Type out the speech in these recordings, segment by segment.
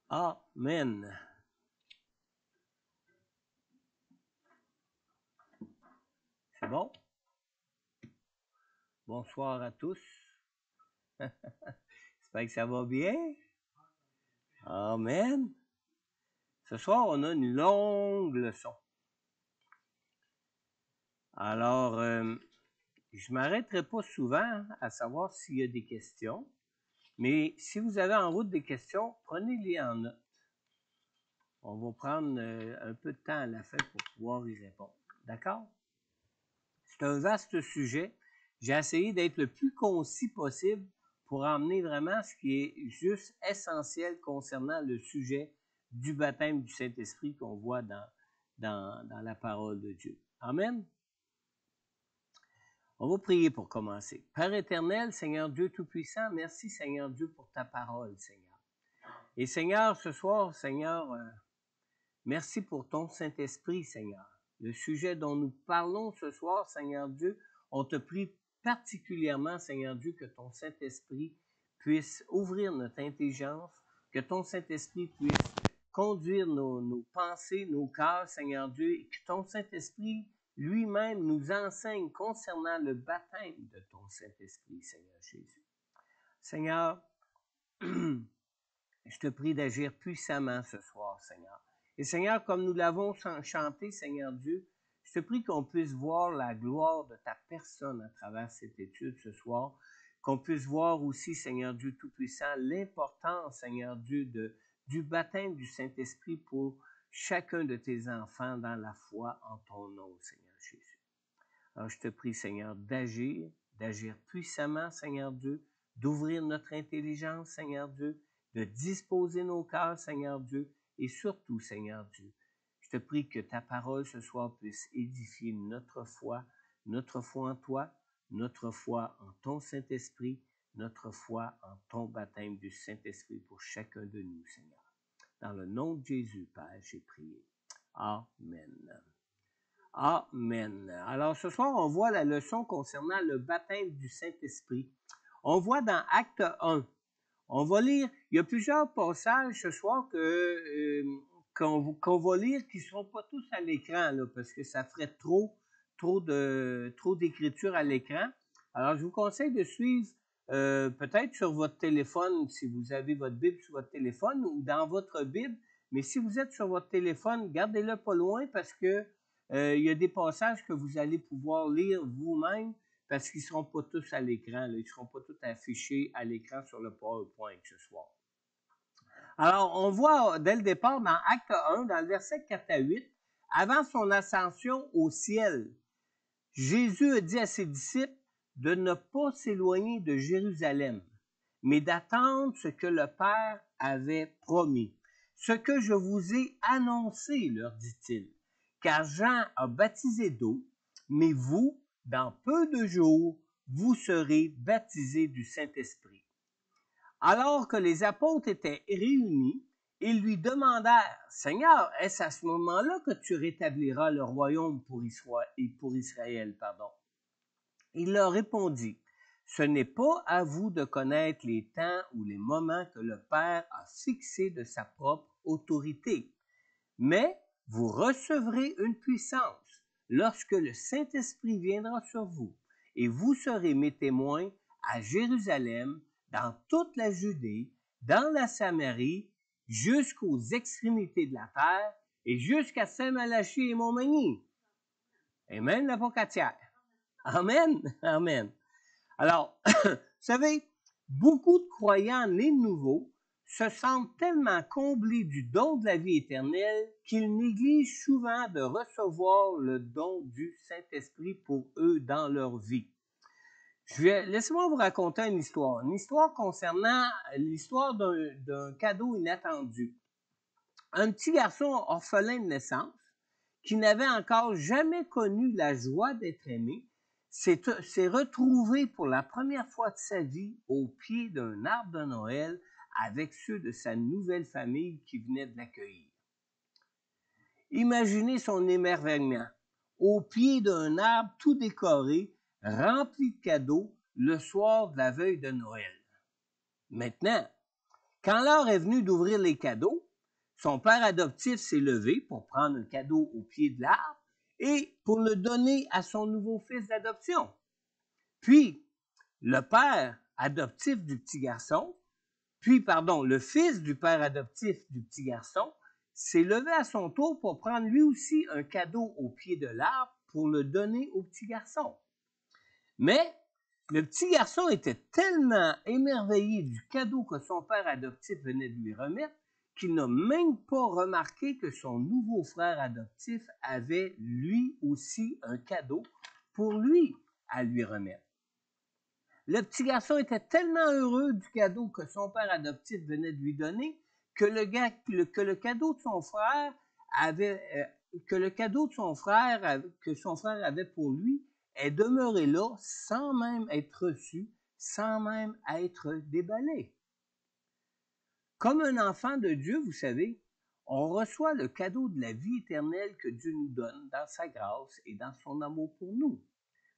Amen. C'est bon? Bonsoir à tous. J'espère que ça va bien. Amen. Ce soir, on a une longue leçon. Alors, je ne m'arrêterai pas souvent à savoir s'il y a des questions, mais si vous avez en route des questions, prenez-les en note. On va prendre un peu de temps à la fin pour pouvoir y répondre. D'accord? C'est un vaste sujet. J'ai essayé d'être le plus concis possible pour emmener vraiment ce qui est juste essentiel concernant le sujet du baptême du Saint-Esprit qu'on voit dans la parole de Dieu. Amen. On va prier pour commencer. Père éternel, Seigneur Dieu Tout-Puissant, merci Seigneur Dieu pour ta parole, Seigneur. Et Seigneur, ce soir, Seigneur, merci pour ton Saint-Esprit, Seigneur. Le sujet dont nous parlons ce soir, Seigneur Dieu, on te prie particulièrement, Seigneur Dieu, que ton Saint-Esprit puisse ouvrir notre intelligence, que ton Saint-Esprit puisse conduire nos pensées, nos cœurs, Seigneur Dieu, et que ton Saint-Esprit lui-même nous enseigne concernant le baptême de ton Saint-Esprit, Seigneur Jésus. Seigneur, je te prie d'agir puissamment ce soir, Seigneur. Et Seigneur, comme nous l'avons chanté, Seigneur Dieu, je te prie qu'on puisse voir la gloire de ta personne à travers cette étude ce soir, qu'on puisse voir aussi, Seigneur Dieu Tout-Puissant, l'importance, Seigneur Dieu, du baptême du Saint-Esprit pour chacun de tes enfants dans la foi en ton nom, Seigneur Jésus. Alors je te prie, Seigneur, d'agir puissamment, Seigneur Dieu, d'ouvrir notre intelligence, Seigneur Dieu, de disposer nos cœurs, Seigneur Dieu, et surtout, Seigneur Dieu, je te prie que ta parole ce soir puisse édifier notre foi en toi, notre foi en ton Saint-Esprit, notre foi en ton baptême du Saint-Esprit pour chacun de nous, Seigneur. Dans le nom de Jésus, Père, j'ai prié. Amen. Amen. Alors ce soir, on voit la leçon concernant le baptême du Saint-Esprit. On voit dans Acte 1. On va lire, il y a plusieurs passages ce soir qu'on va lire qui ne seront pas tous à l'écran, là, parce que ça ferait trop d'écriture à l'écran. Alors, je vous conseille de suivre peut-être sur votre téléphone, si vous avez votre Bible sur votre téléphone, ou dans votre Bible. Mais si vous êtes sur votre téléphone, gardez-le pas loin parce que il y a des passages que vous allez pouvoir lire vous-même parce qu'ils ne seront pas tous à l'écran. Ils ne seront pas tous affichés à l'écran sur le PowerPoint ce soir. Alors, on voit dès le départ dans Acte 1, dans le verset 4 à 8, avant son ascension au ciel, Jésus a dit à ses disciples de ne pas s'éloigner de Jérusalem, mais d'attendre ce que le Père avait promis. Ce que je vous ai annoncé, leur dit-il, car Jean a baptisé d'eau, mais vous, dans peu de jours, vous serez baptisés du Saint-Esprit. Alors que les apôtres étaient réunis, ils lui demandèrent, « Seigneur, est-ce à ce moment-là que tu rétabliras le royaume pour Israël? » Il leur répondit, « Ce n'est pas à vous de connaître les temps ou les moments que le Père a fixés de sa propre autorité, mais vous recevrez une puissance lorsque le Saint-Esprit viendra sur vous, et vous serez mes témoins à Jérusalem, dans toute la Judée, dans la Samarie, jusqu'aux extrémités de la terre, et jusqu'à Saint-Malachie et Montmagny. » Et même la Pocatière. Amen. Amen. Alors, vous savez, beaucoup de croyants nés de nouveau se sentent tellement comblés du don de la vie éternelle qu'ils négligent souvent de recevoir le don du Saint-Esprit pour eux dans leur vie. Laissez-moi vous raconter une histoire concernant l'histoire d'un cadeau inattendu. Un petit garçon orphelin de naissance qui n'avait encore jamais connu la joie d'être aimé s'est retrouvé pour la première fois de sa vie au pied d'un arbre de Noël avec ceux de sa nouvelle famille qui venaient de l'accueillir. Imaginez son émerveillement au pied d'un arbre tout décoré, rempli de cadeaux, le soir de la veille de Noël. Maintenant, Quand l'heure est venue d'ouvrir les cadeaux, son père adoptif s'est levé pour prendre un cadeau au pied de l'arbre et pour le donner à son nouveau fils d'adoption. Puis, le père adoptif du petit garçon, le fils du père adoptif du petit garçon, s'est levé à son tour pour prendre lui aussi un cadeau au pied de l'arbre pour le donner au petit garçon. Mais le petit garçon était tellement émerveillé du cadeau que son père adoptif venait de lui remettre qu'il n'a même pas remarqué que son nouveau frère adoptif avait lui aussi un cadeau pour lui à lui remettre. Le petit garçon était tellement heureux du cadeau que son père adoptif venait de lui donner que le cadeau de son frère que son frère avait pour lui est demeuré là sans même être reçu, sans même être déballé. Comme un enfant de Dieu, vous savez, on reçoit le cadeau de la vie éternelle que Dieu nous donne dans sa grâce et dans son amour pour nous.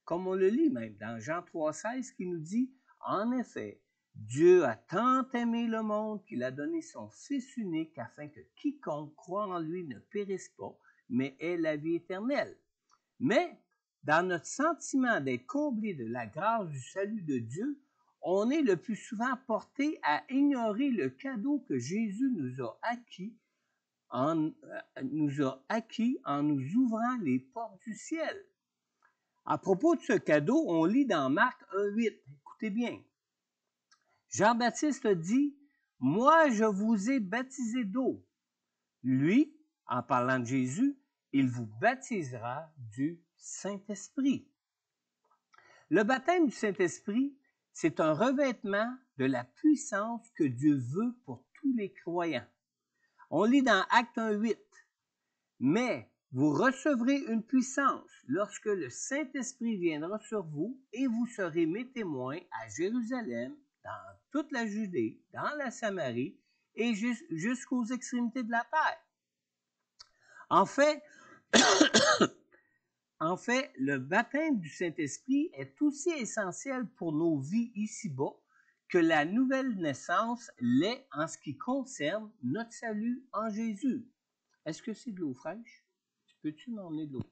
Comme on le lit même dans Jean 3,16 qui nous dit « En effet, Dieu a tant aimé le monde qu'il a donné son Fils unique afin que quiconque croit en lui ne périsse pas, mais ait la vie éternelle. » Mais dans notre sentiment d'être comblé de la grâce du salut de Dieu, on est le plus souvent porté à ignorer le cadeau que Jésus nous a acquis en nous ouvrant les portes du ciel. À propos de ce cadeau, on lit dans Marc 1,8. Écoutez bien. Jean-Baptiste dit « Moi, je vous ai baptisé d'eau. » Lui, en parlant de Jésus, il vous baptisera du Saint-Esprit. Le baptême du Saint-Esprit, c'est un revêtement de la puissance que Dieu veut pour tous les croyants. On lit dans Acte 1,8. Mais vous recevrez une puissance lorsque le Saint-Esprit viendra sur vous et vous serez mes témoins à Jérusalem, dans toute la Judée, dans la Samarie et jusqu'aux extrémités de la terre. En fait, le baptême du Saint-Esprit est aussi essentiel pour nos vies ici-bas que la nouvelle naissance l'est en ce qui concerne notre salut en Jésus. Est-ce que c'est de l'eau fraîche? Peux-tu m'emmener de l'eau?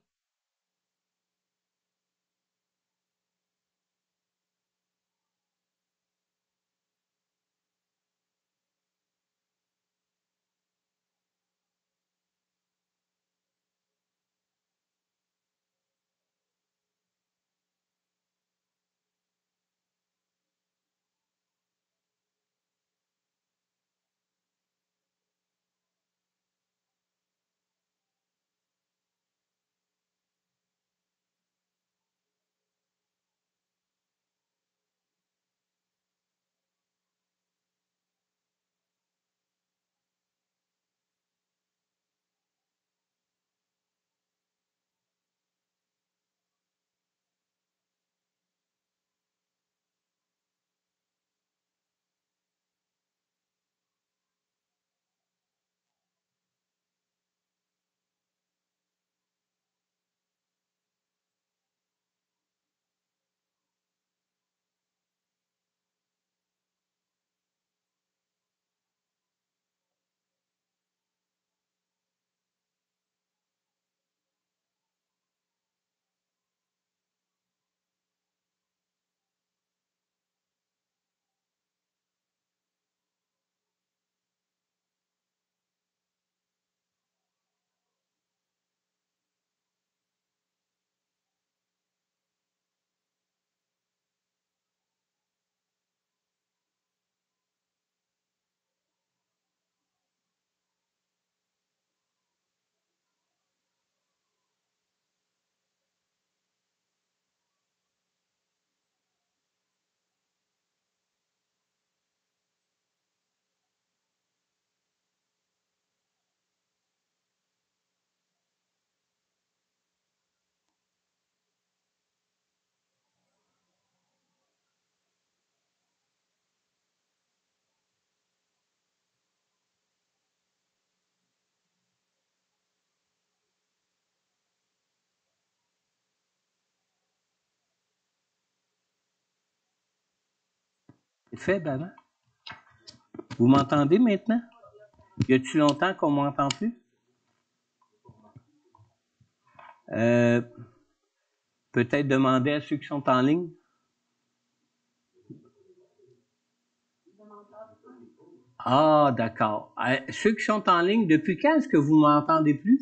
C'est faible avant? Vous m'entendez maintenant? Y a-t-il longtemps qu'on m'entend plus? Peut-être demander à ceux qui sont en ligne. Ah, d'accord. Ceux qui sont en ligne, depuis quand est-ce que vous m'entendez plus?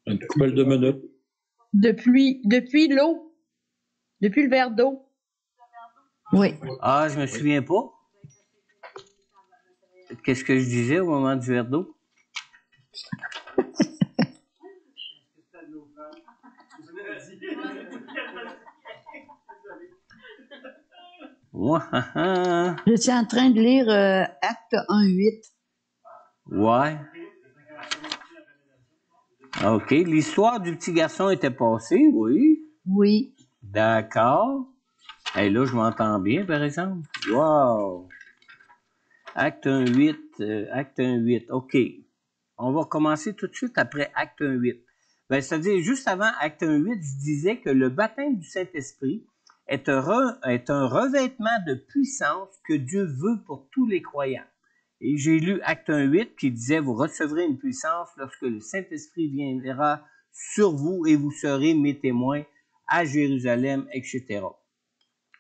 Une couple de minutes. Depuis l'eau. Depuis le verre d'eau. Oui. Ah, je me souviens pas. Qu'est-ce que je disais au moment du verre d'eau? Je suis en train de lire Acte 1:8. Ouais. OK. L'histoire du petit garçon était passée, oui. Oui. D'accord. Et là, je m'entends bien, par exemple. Wow. Acte 1:8. Acte 1:8. OK. On va commencer tout de suite après Acte 1:8. Ben, c'est-à-dire, juste avant Acte 1:8, je disais que le baptême du Saint-Esprit est un revêtement de puissance que Dieu veut pour tous les croyants. Et j'ai lu Acte 1:8 qui disait, vous recevrez une puissance lorsque le Saint-Esprit viendra sur vous et vous serez mes témoins à Jérusalem, etc.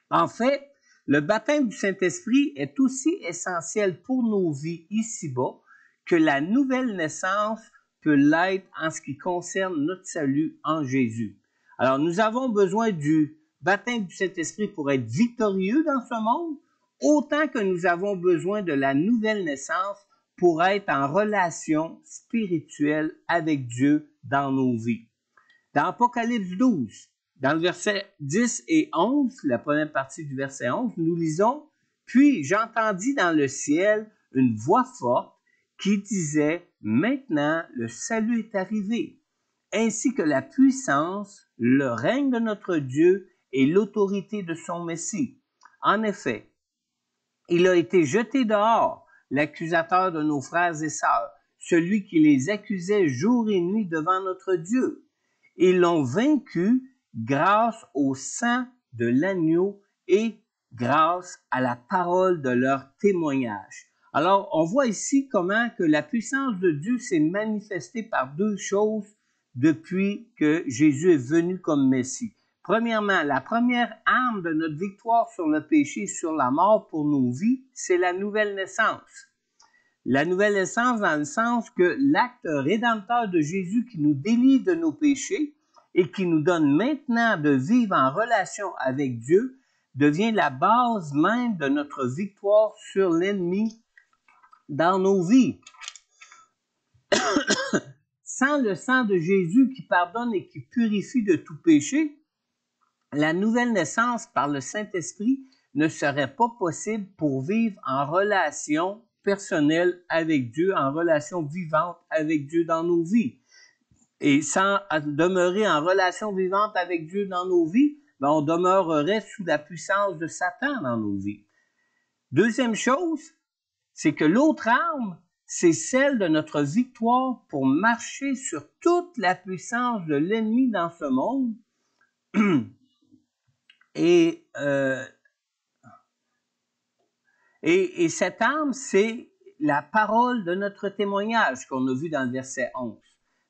En fait, le baptême du Saint-Esprit est aussi essentiel pour nos vies ici-bas que la nouvelle naissance peut l'être en ce qui concerne notre salut en Jésus. Alors, nous avons besoin du baptême du Saint-Esprit pour être victorieux dans ce monde, autant que nous avons besoin de la nouvelle naissance pour être en relation spirituelle avec Dieu dans nos vies. Dans Apocalypse 12, dans le verset 10 et 11, la première partie du verset 11, nous lisons « Puis j'entendis dans le ciel une voix forte qui disait « Maintenant le salut est arrivé, ainsi que la puissance, le règne de notre Dieu et l'autorité de son Messie. En effet, il a été jeté dehors, l'accusateur de nos frères et sœurs, celui qui les accusait jour et nuit devant notre Dieu. Ils l'ont vaincu grâce au sang de l'agneau et grâce à la parole de leur témoignage. » Alors, on voit ici comment que la puissance de Dieu s'est manifestée par deux choses depuis que Jésus est venu comme Messie. Premièrement, la première arme de notre victoire sur le péché et sur la mort pour nos vies, c'est la nouvelle naissance. La nouvelle naissance dans le sens que l'acte rédempteur de Jésus qui nous délivre de nos péchés et qui nous donne maintenant de vivre en relation avec Dieu devient la base même de notre victoire sur l'ennemi dans nos vies. Sans le sang de Jésus qui pardonne et qui purifie de tout péché, la nouvelle naissance par le Saint-Esprit ne serait pas possible pour vivre en relation personnelle avec Dieu, en relation vivante avec Dieu dans nos vies. Et sans demeurer en relation vivante avec Dieu dans nos vies, ben on demeurerait sous la puissance de Satan dans nos vies. Deuxième chose, c'est que l'autre arme, c'est celle de notre victoire pour marcher sur toute la puissance de l'ennemi dans ce monde. Et cette arme, c'est la parole de notre témoignage qu'on a vu dans le verset 11.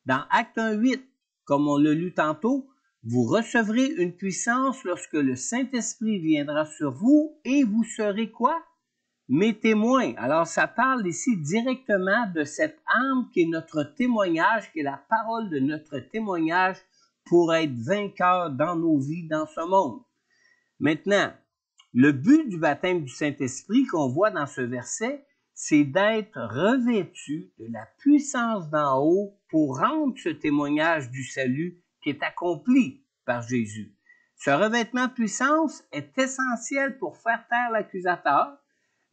Dans Acte 1:8, comme on l'a lu tantôt, vous recevrez une puissance lorsque le Saint-Esprit viendra sur vous et vous serez quoi? Mes témoins. Alors, ça parle ici directement de cette arme qui est notre témoignage, qui est la parole de notre témoignage pour être vainqueur dans nos vies, dans ce monde. Maintenant, le but du baptême du Saint-Esprit qu'on voit dans ce verset, c'est d'être revêtu de la puissance d'en haut pour rendre ce témoignage du salut qui est accompli par Jésus. Ce revêtement de puissance est essentiel pour faire taire l'accusateur,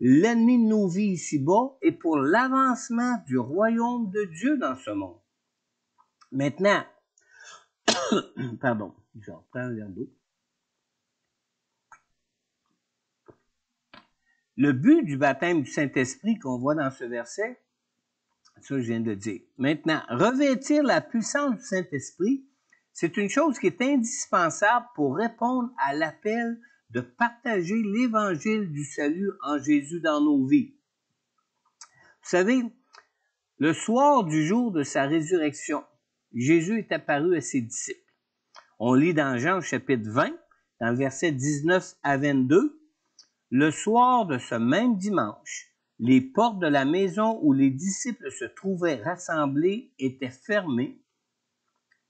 l'ennemi de nos vies ici-bas et pour l'avancement du royaume de Dieu dans ce monde. Maintenant, pardon, je reprends un verre d'eau. Le but du baptême du Saint-Esprit qu'on voit dans ce verset, ça je viens de dire. Maintenant, revêtir la puissance du Saint-Esprit, c'est une chose qui est indispensable pour répondre à l'appel de partager l'évangile du salut en Jésus dans nos vies. Vous savez, le soir du jour de sa résurrection, Jésus est apparu à ses disciples. On lit dans Jean chapitre 20, dans le verset 19 à 22, « Le soir de ce même dimanche, les portes de la maison où les disciples se trouvaient rassemblés étaient fermées,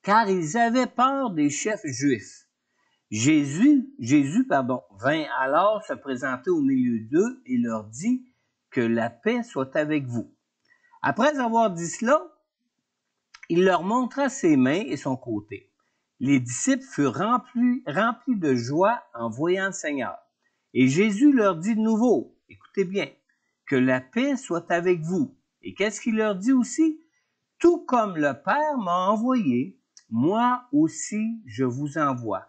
car ils avaient peur des chefs juifs. Jésus vint alors se présenter au milieu d'eux et leur dit que la paix soit avec vous. Après avoir dit cela, il leur montra ses mains et son côté. Les disciples furent remplis de joie en voyant le Seigneur. Et Jésus leur dit de nouveau, écoutez bien, que la paix soit avec vous. Et qu'est-ce qu'il leur dit aussi? Tout comme le Père m'a envoyé, moi aussi je vous envoie.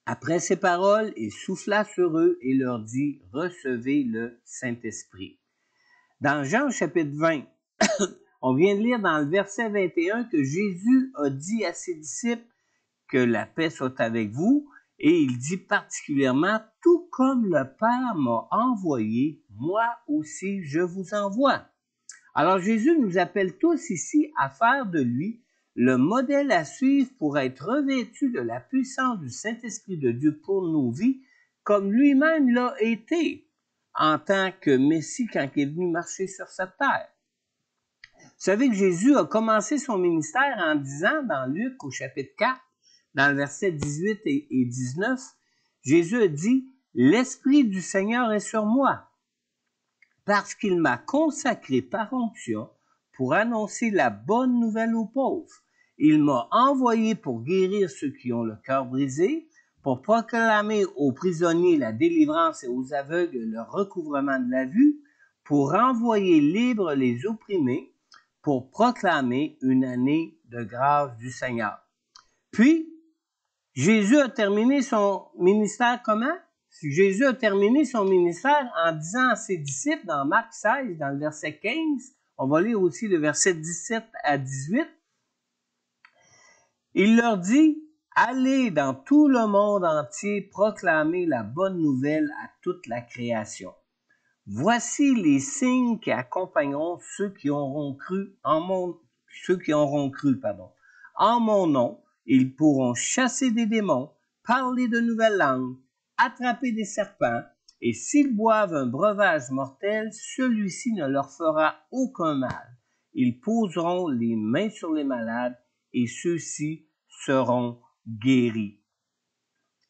Après ces paroles, il souffla sur eux et leur dit, recevez le Saint-Esprit. Dans Jean chapitre 20, on vient de lire dans le verset 21 que Jésus a dit à ses disciples que la paix soit avec vous, et il dit particulièrement, tout comme le Père m'a envoyé, moi aussi je vous envoie. Alors Jésus nous appelle tous ici à faire de lui le modèle à suivre pour être revêtu de la puissance du Saint-Esprit de Dieu pour nos vies, comme lui-même l'a été en tant que Messie quand il est venu marcher sur cette terre. Vous savez que Jésus a commencé son ministère en disant dans Luc au chapitre 4, dans le verset 18 et 19, Jésus a dit, « L'Esprit du Seigneur est sur moi, parce qu'il m'a consacré par onction pour annoncer la bonne nouvelle aux pauvres. Il m'a envoyé pour guérir ceux qui ont le cœur brisé, pour proclamer aux prisonniers la délivrance et aux aveugles le recouvrement de la vue, pour envoyer libres les opprimés, pour proclamer une année de grâce du Seigneur. » Puis, Jésus a terminé son ministère comment? Jésus a terminé son ministère en disant à ses disciples dans Marc 16, dans le verset 15, on va lire aussi le verset 17 à 18, il leur dit, « Allez dans tout le monde entier proclamer la bonne nouvelle à toute la création. Voici les signes qui accompagneront ceux qui auront cru en mon nom, ils pourront chasser des démons, parler de nouvelles langues, attraper des serpents, et s'ils boivent un breuvage mortel, celui-ci ne leur fera aucun mal. Ils poseront les mains sur les malades, et ceux-ci seront guéris. »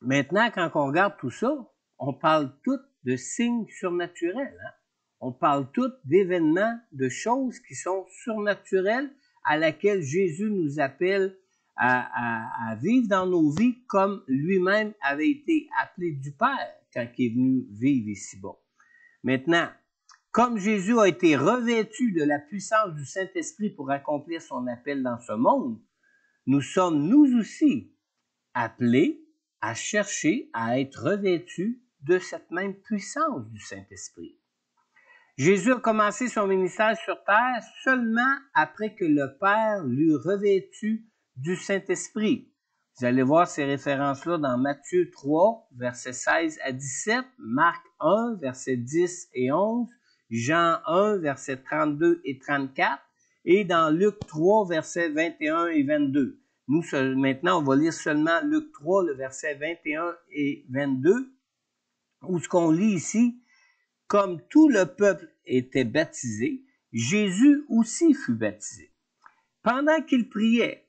Maintenant, quand on regarde tout ça, on parle tout de signes surnaturels. Hein? On parle tout d'événements, de choses qui sont surnaturelles à laquelle Jésus nous appelle à vivre dans nos vies comme lui-même avait été appelé du Père quand il est venu vivre ici-bas. Maintenant, comme Jésus a été revêtu de la puissance du Saint-Esprit pour accomplir son appel dans ce monde, nous sommes nous aussi appelés à chercher à être revêtus de cette même puissance du Saint-Esprit. Jésus a commencé son ministère sur terre seulement après que le Père l'eut revêtu du Saint-Esprit. Vous allez voir ces références-là dans Matthieu 3, versets 16 à 17, Marc 1, versets 10 et 11, Jean 1, versets 32 et 34, et dans Luc 3, versets 21 et 22. Nous, maintenant, on va lire seulement Luc 3, le verset 21 et 22, où ce qu'on lit ici, « Comme tout le peuple était baptisé, Jésus aussi fut baptisé. Pendant qu'il priait,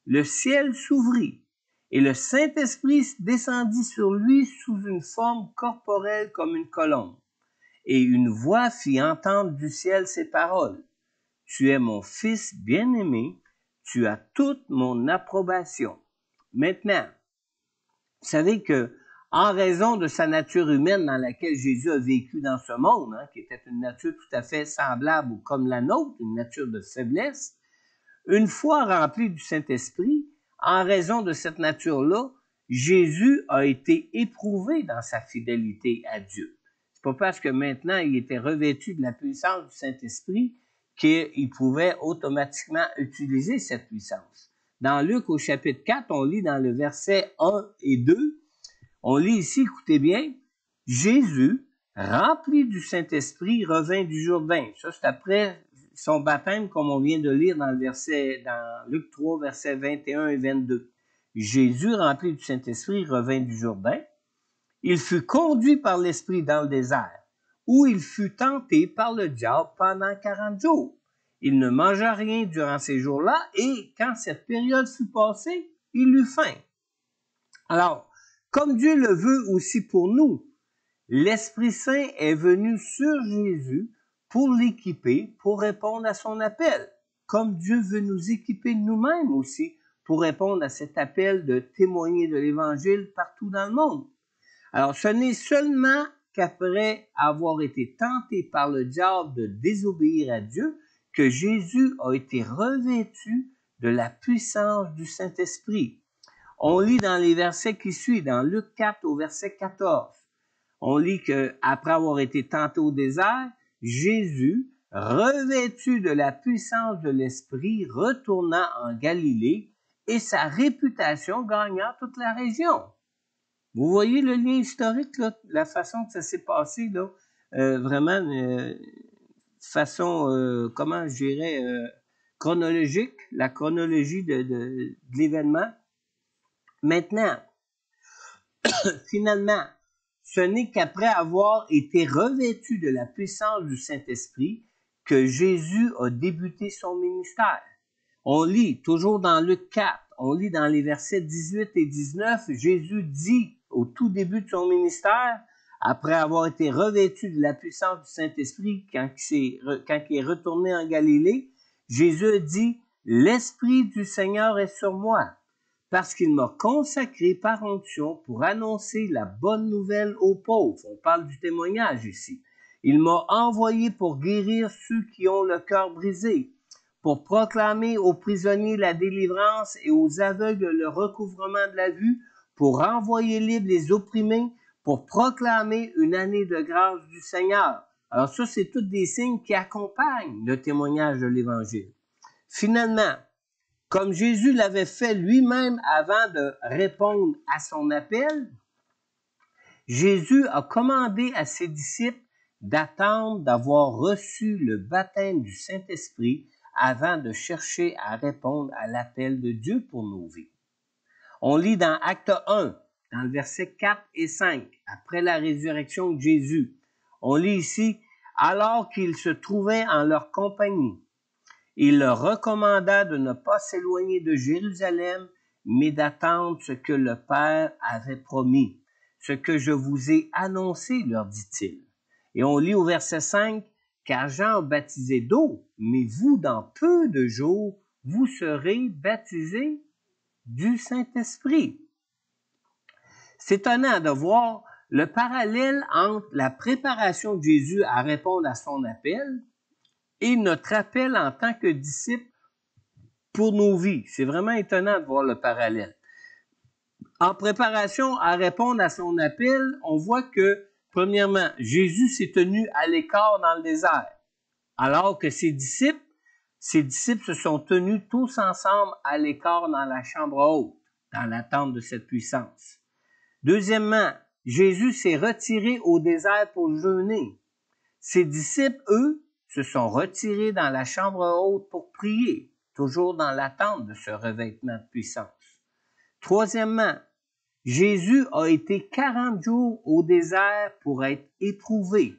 le ciel s'ouvrit, et le Saint-Esprit descendit sur lui sous une forme corporelle comme une colombe. Et une voix fit entendre du ciel ces paroles. « Tu es mon Fils bien-aimé, tu as toute mon approbation. » Maintenant, vous savez que, en raison de sa nature humaine dans laquelle Jésus a vécu dans ce monde, hein, qui était une nature tout à fait semblable ou comme la nôtre, une nature de faiblesse, une fois rempli du Saint-Esprit, en raison de cette nature-là, Jésus a été éprouvé dans sa fidélité à Dieu. C'est pas parce que maintenant il était revêtu de la puissance du Saint-Esprit qu'il pouvait automatiquement utiliser cette puissance. Dans Luc au chapitre 4, on lit dans le verset 1 et 2, On lit ici, écoutez bien, Jésus, rempli du Saint-Esprit, revint du Jourdain. Ça, c'est après son baptême, comme on vient de lire dans Luc 3, versets 21 et 22. Jésus, rempli du Saint-Esprit, revint du Jourdain. Il fut conduit par l'Esprit dans le désert, où il fut tenté par le diable pendant 40 jours. Il ne mangea rien durant ces jours-là, et quand cette période fut passée, il eut faim. Alors, comme Dieu le veut aussi pour nous, l'Esprit Saint est venu sur Jésus pour l'équiper, pour répondre à son appel, comme Dieu veut nous équiper nous-mêmes aussi pour répondre à cet appel de témoigner de l'Évangile partout dans le monde. Alors, ce n'est seulement qu'après avoir été tenté par le diable de désobéir à Dieu que Jésus a été revêtu de la puissance du Saint-Esprit. On lit dans les versets qui suivent, dans Luc 4 au verset 14. On lit qu'après avoir été tenté au désert, Jésus, revêtu de la puissance de l'Esprit, retourna en Galilée et sa réputation gagna toute la région. Vous voyez le lien historique, là, la façon que ça s'est passé, là, vraiment, façon, comment je dirais, chronologique, la chronologie de l'événement. Maintenant, finalement, ce n'est qu'après avoir été revêtu de la puissance du Saint-Esprit que Jésus a débuté son ministère. On lit, toujours dans Luc 4, on lit dans les versets 18 et 19, Jésus dit au tout début de son ministère, après avoir été revêtu de la puissance du Saint-Esprit quand il est retourné en Galilée, Jésus dit, « L'Esprit du Seigneur est sur moi, parce qu'il m'a consacré par onction pour annoncer la bonne nouvelle aux pauvres. » On parle du témoignage ici. « Il m'a envoyé pour guérir ceux qui ont le cœur brisé, pour proclamer aux prisonniers la délivrance et aux aveugles le recouvrement de la vue, pour renvoyer libres les opprimés, pour proclamer une année de grâce du Seigneur. » Alors ça, c'est tous des signes qui accompagnent le témoignage de l'Évangile. Finalement, comme Jésus l'avait fait lui-même avant de répondre à son appel, Jésus a commandé à ses disciples d'attendre d'avoir reçu le baptême du Saint-Esprit avant de chercher à répondre à l'appel de Dieu pour nos vies. On lit dans Acte 1, dans le verset 4 et 5, après la résurrection de Jésus. On lit ici, « Alors qu'ils se trouvaient en leur compagnie, il leur recommanda de ne pas s'éloigner de Jérusalem, mais d'attendre ce que le Père avait promis. Ce que je vous ai annoncé, leur dit-il. » Et on lit au verset 5, « Car Jean a baptisé d'eau, mais vous, dans peu de jours, vous serez baptisés du Saint-Esprit. » C'est étonnant de voir le parallèle entre la préparation de Jésus à répondre à son appel et notre appel en tant que disciple pour nos vies. C'est vraiment étonnant de voir le parallèle. En préparation à répondre à son appel, on voit que, premièrement, Jésus s'est tenu à l'écart dans le désert, alors que ses disciples se sont tenus tous ensemble à l'écart dans la chambre haute, dans l'attente de cette puissance. Deuxièmement, Jésus s'est retiré au désert pour jeûner. Ses disciples, eux, se sont retirés dans la chambre haute pour prier, toujours dans l'attente de ce revêtement de puissance. Troisièmement, Jésus a été 40 jours au désert pour être éprouvé.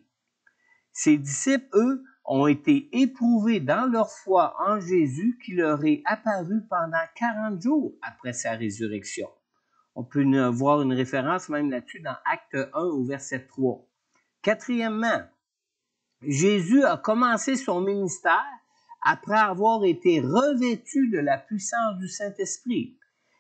Ses disciples, eux, ont été éprouvés dans leur foi en Jésus qui leur est apparu pendant 40 jours après sa résurrection. On peut voir une référence même là-dessus dans Acte 1 au verset 3. Quatrièmement, Jésus a commencé son ministère après avoir été revêtu de la puissance du Saint-Esprit.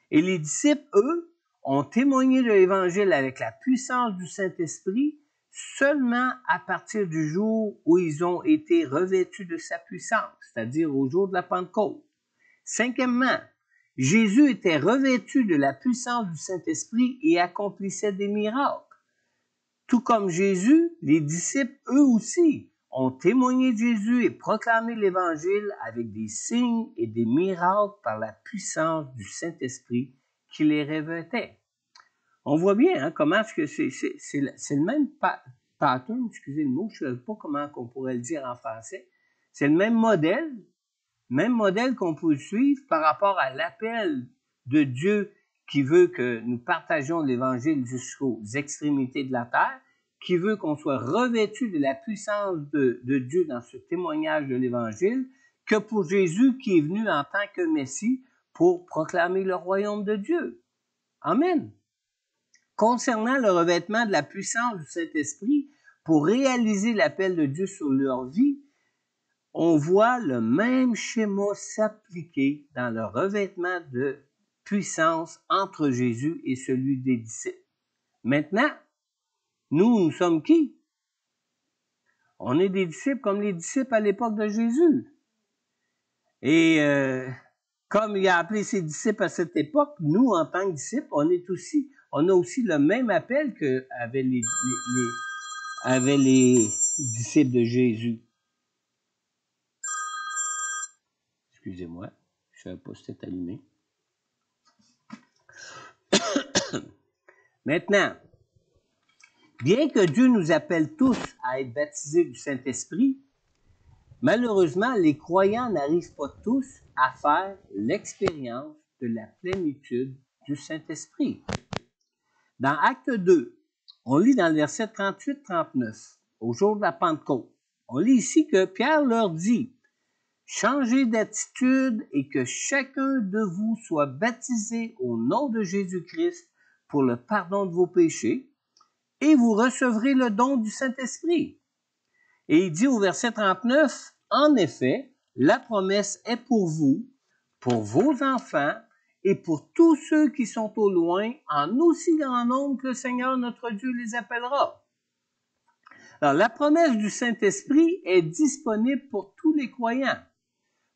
Et les disciples, eux, ont témoigné de l'Évangile avec la puissance du Saint-Esprit seulement à partir du jour où ils ont été revêtus de sa puissance, c'est-à-dire au jour de la Pentecôte. Cinquièmement, Jésus était revêtu de la puissance du Saint-Esprit et accomplissait des miracles. Tout comme Jésus, les disciples, eux aussi, ont témoigné de Jésus et proclamé l'Évangile avec des signes et des miracles par la puissance du Saint-Esprit qui les revêtait. On voit bien hein, comment est-ce que c'est le même pattern, excusez le mot, je ne sais pas comment on pourrait le dire en français. C'est le même modèle qu'on peut suivre par rapport à l'appel de Dieu qui veut que nous partagions l'Évangile jusqu'aux extrémités de la terre, qui veut qu'on soit revêtu de la puissance de Dieu dans ce témoignage de l'Évangile, que pour Jésus qui est venu en tant que Messie pour proclamer le royaume de Dieu. Amen. Concernant le revêtement de la puissance du Saint-Esprit pour réaliser l'appel de Dieu sur leur vie, on voit le même schéma s'appliquer dans le revêtement de puissance entre Jésus et celui des disciples. Maintenant, nous sommes qui? On est des disciples comme les disciples à l'époque de Jésus. Et comme il a appelé ses disciples à cette époque, nous, en tant que disciples, on a aussi le même appel qu'avaient les disciples de Jésus. Excusez-moi, je ne savais pas si c'était allumé. Maintenant, bien que Dieu nous appelle tous à être baptisés du Saint-Esprit, malheureusement, les croyants n'arrivent pas tous à faire l'expérience de la plénitude du Saint-Esprit. Dans Acte 2, on lit dans le verset 38-39, au jour de la Pentecôte, on lit ici que Pierre leur dit « Changez d'attitude et que chacun de vous soit baptisé au nom de Jésus-Christ pour le pardon de vos péchés, et vous recevrez le don du Saint-Esprit. » Et il dit au verset 39, « En effet, la promesse est pour vous, pour vos enfants, et pour tous ceux qui sont au loin, en aussi grand nombre que le Seigneur notre Dieu les appellera. » Alors, la promesse du Saint-Esprit est disponible pour tous les croyants.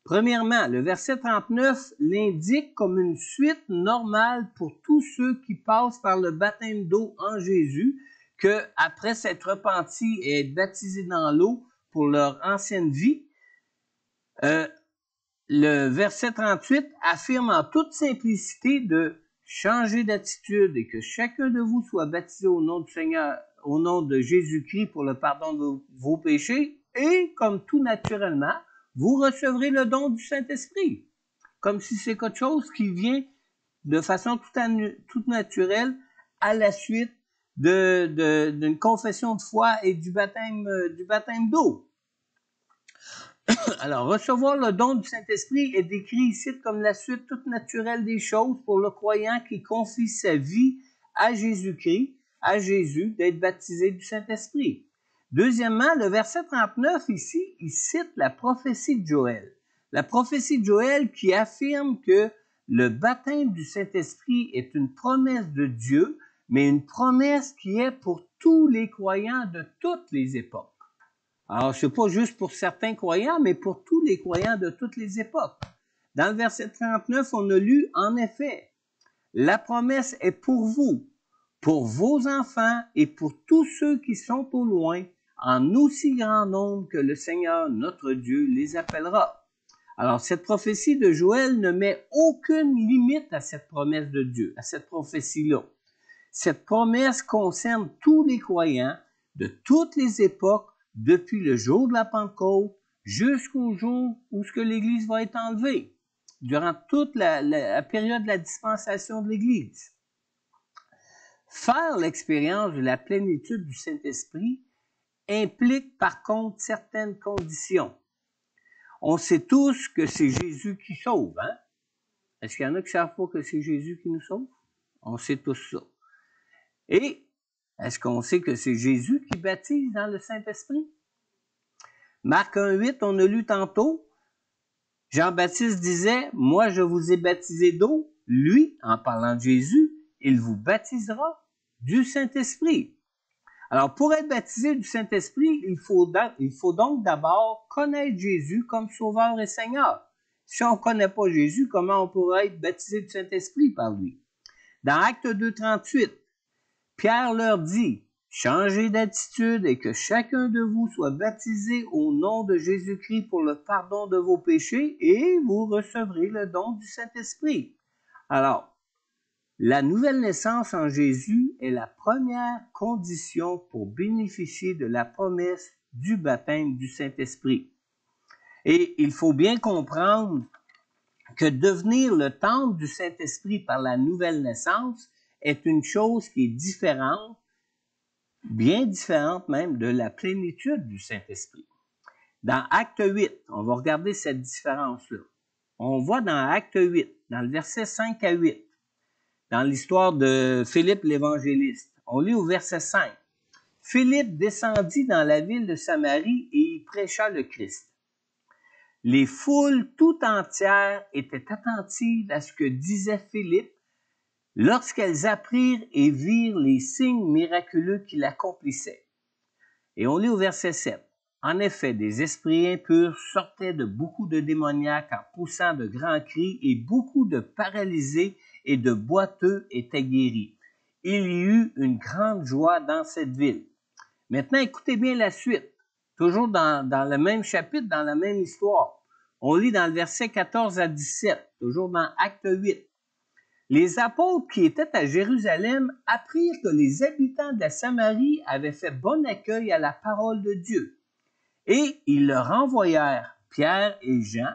Premièrement, le verset 39 l'indique comme une suite normale pour tous ceux qui passent par le baptême d'eau en Jésus, que après s'être repentis et être baptisés dans l'eau pour leur ancienne vie, le verset 38 affirme en toute simplicité de changer d'attitude et que chacun de vous soit baptisé au nom du Seigneur, au nom de Jésus-Christ pour le pardon de vos péchés, et comme tout naturellement, vous recevrez le don du Saint-Esprit. Comme si c'est quelque chose qui vient de façon toute naturelle à la suite d'une confession de foi et du baptême d'eau. Alors, recevoir le don du Saint-Esprit est décrit ici comme la suite toute naturelle des choses pour le croyant qui confie sa vie à Jésus-Christ, à Jésus, d'être baptisé du Saint-Esprit. Deuxièmement, le verset 39 ici, il cite la prophétie de Joël. La prophétie de Joël qui affirme que le baptême du Saint-Esprit est une promesse de Dieu, mais une promesse qui est pour tous les croyants de toutes les époques. Alors, ce n'est pas juste pour certains croyants, mais pour tous les croyants de toutes les époques. Dans le verset 39, on a lu, en effet, la promesse est pour vous, pour vos enfants et pour tous ceux qui sont au loin, en aussi grand nombre que le Seigneur, notre Dieu, les appellera. Alors, cette prophétie de Joël ne met aucune limite à cette promesse de Dieu, à cette prophétie-là. Cette promesse concerne tous les croyants de toutes les époques, depuis le jour de la Pentecôte jusqu'au jour où l'Église va être enlevée, durant toute la période de la dispensation de l'Église. Faire l'expérience de la plénitude du Saint-Esprit implique par contre certaines conditions. On sait tous que c'est Jésus qui sauve, hein? Est-ce qu'il y en a qui ne savent pas que c'est Jésus qui nous sauve? On sait tous ça. Et est-ce qu'on sait que c'est Jésus qui baptise dans le Saint-Esprit? Marc 1,8, on a lu tantôt, Jean-Baptiste disait, « Moi je vous ai baptisé d'eau. » Lui, en parlant de Jésus, il vous baptisera du Saint-Esprit. Alors, pour être baptisé du Saint-Esprit, il faut donc d'abord connaître Jésus comme Sauveur et Seigneur. Si on ne connaît pas Jésus, comment on pourrait être baptisé du Saint-Esprit par lui? Dans Acte 2,38, Pierre leur dit, « Changez d'attitude et que chacun de vous soit baptisé au nom de Jésus-Christ pour le pardon de vos péchés et vous recevrez le don du Saint-Esprit. » Alors, La nouvelle naissance en Jésus est la première condition pour bénéficier de la promesse du baptême du Saint-Esprit. Et il faut bien comprendre que devenir le temple du Saint-Esprit par la nouvelle naissance est une chose qui est différente, bien différente même de la plénitude du Saint-Esprit. Dans Acte 8, on va regarder cette différence-là. On voit dans Acte 8, dans le verset 5 à 8, dans l'histoire de Philippe l'évangéliste, on lit au verset 5. Philippe descendit dans la ville de Samarie et y prêcha le Christ. Les foules tout entières étaient attentives à ce que disait Philippe lorsqu'elles apprirent et virent les signes miraculeux qu'il accomplissait. Et on lit au verset 7. En effet, des esprits impurs sortaient de beaucoup de démoniaques en poussant de grands cris et beaucoup de paralysés et de boiteux étaient guéris. Il y eut une grande joie dans cette ville. Maintenant, écoutez bien la suite. Toujours dans le même chapitre, dans la même histoire. On lit dans le verset 14 à 17, toujours dans Acte 8. Les apôtres qui étaient à Jérusalem apprirent que les habitants de la Samarie avaient fait bon accueil à la parole de Dieu. Et ils leur envoyèrent Pierre et Jean.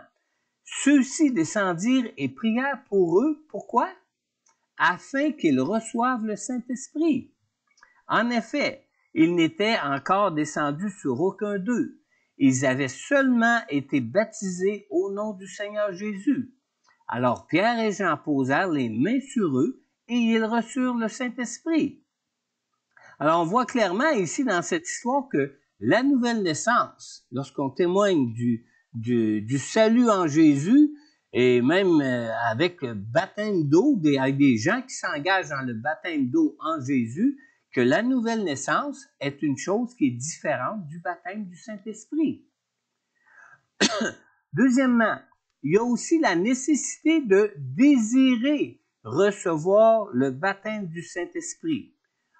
Ceux-ci descendirent et prièrent pour eux. Pourquoi? Afin qu'ils reçoivent le Saint-Esprit. En effet, ils n'étaient encore descendus sur aucun d'eux. Ils avaient seulement été baptisés au nom du Seigneur Jésus. Alors Pierre et Jean posèrent les mains sur eux et ils reçurent le Saint-Esprit. Alors on voit clairement ici dans cette histoire que la nouvelle naissance, lorsqu'on témoigne du salut en Jésus, et même avec le baptême d'eau, avec des gens qui s'engagent dans le baptême d'eau en Jésus, que la nouvelle naissance est une chose qui est différente du baptême du Saint-Esprit. Deuxièmement, il y a aussi la nécessité de désirer recevoir le baptême du Saint-Esprit.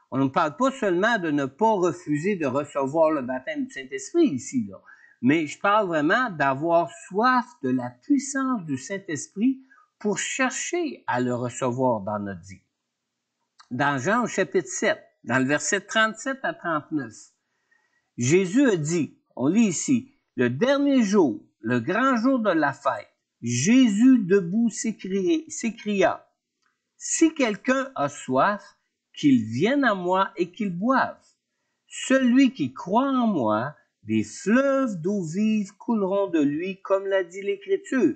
On ne parle pas seulement de ne pas refuser de recevoir le baptême du Saint-Esprit ici, là, mais je parle vraiment d'avoir soif de la puissance du Saint-Esprit pour chercher à le recevoir dans notre vie. Dans Jean au chapitre 7, dans le verset 37 à 39, Jésus a dit, on lit ici, le dernier jour, le grand jour de la fête, Jésus debout s'écria, « Si quelqu'un a soif, qu'il vienne à moi et qu'il boive. Celui qui croit en moi, des fleuves d'eau vive couleront de lui, comme l'a dit l'Écriture. »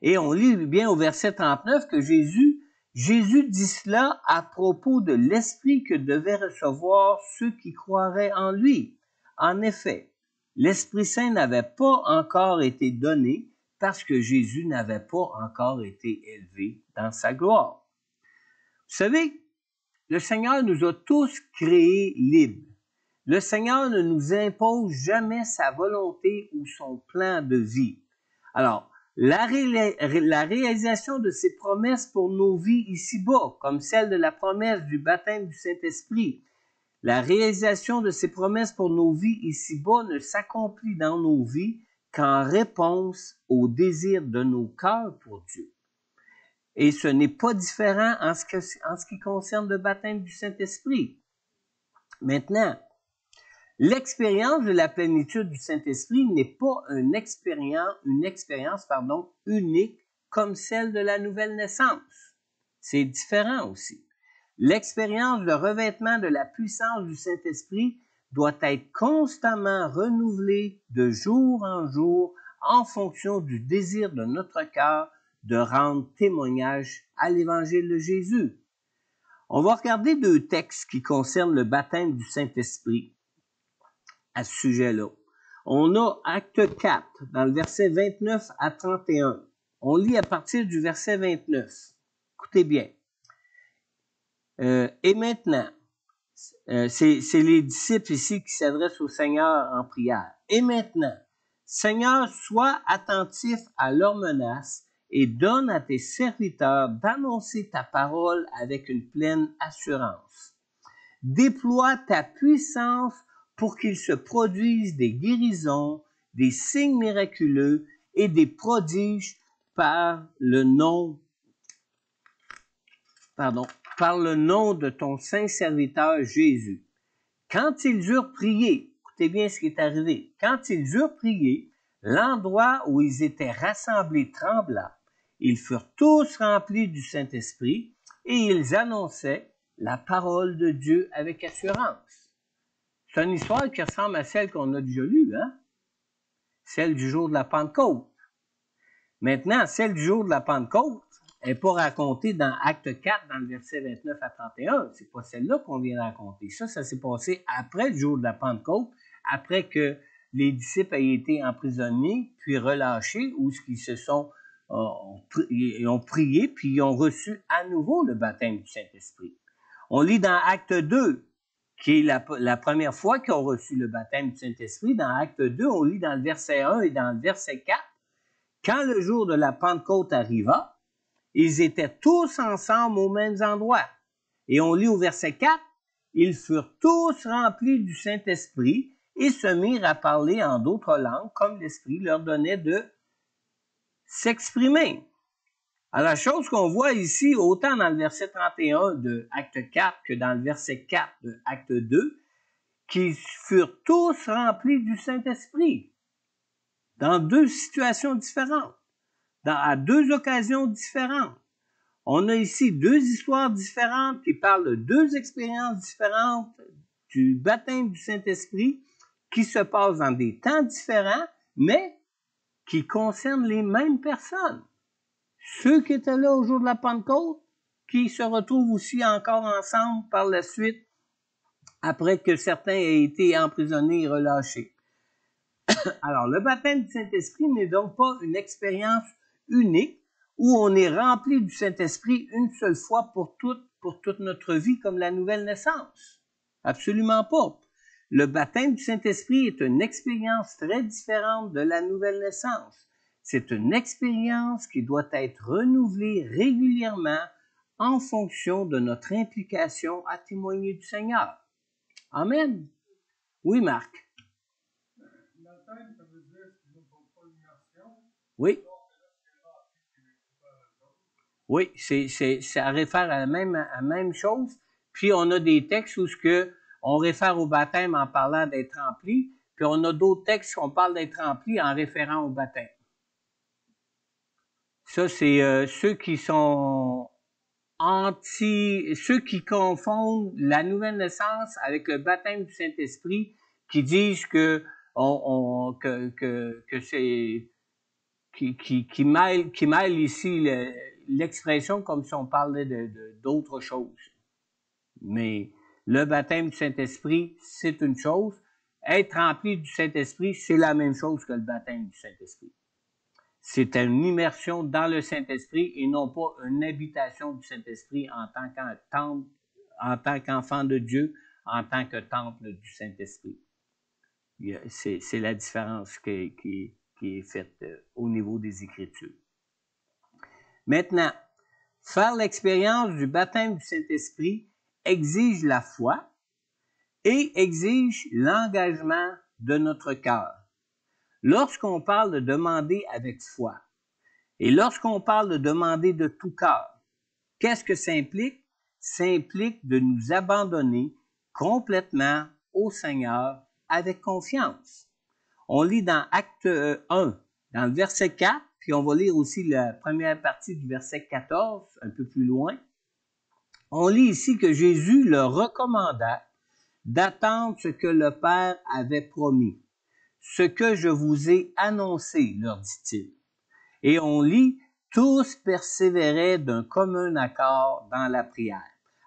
Et on lit bien au verset 39 que Jésus dit cela à propos de l'Esprit que devaient recevoir ceux qui croiraient en lui. En effet, l'Esprit Saint n'avait pas encore été donné parce que Jésus n'avait pas encore été élevé dans sa gloire. Vous savez, le Seigneur nous a tous créés libres. Le Seigneur ne nous impose jamais sa volonté ou son plan de vie. Alors, la réalisation de ses promesses pour nos vies ici-bas, comme celle de la promesse du baptême du Saint-Esprit, la réalisation de ces promesses pour nos vies ici-bas ne s'accomplit dans nos vies qu'en réponse au désir de nos cœurs pour Dieu. Et ce n'est pas différent en ce qui concerne le baptême du Saint-Esprit. Maintenant, l'expérience de la plénitude du Saint-Esprit n'est pas une expérience unique comme celle de la nouvelle naissance. C'est différent aussi. L'expérience de revêtement de la puissance du Saint-Esprit doit être constamment renouvelée de jour en jour en fonction du désir de notre cœur de rendre témoignage à l'Évangile de Jésus. On va regarder deux textes qui concernent le baptême du Saint-Esprit à ce sujet-là. On a Acte 4, dans le verset 29 à 31. On lit à partir du verset 29. Écoutez bien. Et maintenant, c'est les disciples ici qui s'adressent au Seigneur en prière. Et maintenant, Seigneur, sois attentif à leurs menaces et donne à tes serviteurs d'annoncer ta parole avec une pleine assurance. Déploie ta puissance pour qu'il se produise des guérisons, des signes miraculeux et des prodiges par le nom par le nom de ton saint serviteur Jésus. Quand ils eurent prié, écoutez bien ce qui est arrivé, quand ils eurent prié, l'endroit où ils étaient rassemblés trembla. Ils furent tous remplis du Saint-Esprit et ils annonçaient la parole de Dieu avec assurance. C'est une histoire qui ressemble à celle qu'on a déjà lue, hein? Celle du jour de la Pentecôte. Maintenant, celle du jour de la Pentecôte n'est pas racontée dans Acte 4, dans le verset 29 à 31. C'est pas celle-là qu'on vient de raconter. Ça s'est passé après le jour de la Pentecôte, après que les disciples aient été emprisonnés, puis relâchés, où ils se sont ont prié, puis ils ont reçu à nouveau le baptême du Saint-Esprit. On lit dans Acte 2, qui est la première fois qu'ils ont reçu le baptême du Saint-Esprit. Dans Acte 2, on lit dans le verset 1 et dans le verset 4, quand le jour de la Pentecôte arriva, ils étaient tous ensemble aux mêmes endroits. Et on lit au verset 4, ils furent tous remplis du Saint-Esprit et se mirent à parler en d'autres langues, comme l'Esprit leur donnait de s'exprimer. Alors, la chose qu'on voit ici, autant dans le verset 31 de Acte 4 que dans le verset 4 de Acte 2, qu'ils furent tous remplis du Saint-Esprit, dans deux situations différentes, à deux occasions différentes. On a ici deux histoires différentes qui parlent de deux expériences différentes du baptême du Saint-Esprit qui se passent dans des temps différents, mais qui concernent les mêmes personnes. Ceux qui étaient là au jour de la Pentecôte, qui se retrouvent aussi encore ensemble par la suite, après que certains aient été emprisonnés et relâchés. Alors, le baptême du Saint-Esprit n'est donc pas une expérience unique où on est rempli du Saint-Esprit une seule fois pour toute notre vie, comme la nouvelle naissance. Absolument pas. Le baptême du Saint-Esprit est une expérience très différente de la nouvelle naissance. C'est une expérience qui doit être renouvelée régulièrement en fonction de notre implication à témoigner du Seigneur. Amen. Oui, Marc. Baptême, ça veut dire qu'ils n'ont pas l'immersion. Oui. Oui, ça réfère à la même chose. Puis on a des textes où on réfère au baptême en parlant d'être rempli, puis on a d'autres textes où on parle d'être rempli en référant au baptême. Ça, c'est ceux qui sont ceux qui confondent la nouvelle naissance avec le baptême du Saint-Esprit, qui disent que c'est qui mêle ici l'expression comme si on parlait d'autre chose. Mais le baptême du Saint-Esprit, c'est une chose. Être rempli du Saint-Esprit, c'est la même chose que le baptême du Saint-Esprit. C'est une immersion dans le Saint-Esprit et non pas une habitation du Saint-Esprit en tant qu'enfant de Dieu, en tant que temple du Saint-Esprit. C'est la différence qui est faite au niveau des Écritures. Maintenant, faire l'expérience du baptême du Saint-Esprit exige la foi et exige l'engagement de notre cœur. Lorsqu'on parle de demander avec foi et lorsqu'on parle de demander de tout cœur, qu'est-ce que ça implique? Ça implique de nous abandonner complètement au Seigneur avec confiance. On lit dans Acte 1, dans le verset 4, puis on va lire aussi la première partie du verset 14, un peu plus loin. On lit ici que Jésus leur recommanda d'attendre ce que le Père avait promis. Ce que je vous ai annoncé, leur dit-il. Et on lit, tous persévéraient d'un commun accord dans la prière.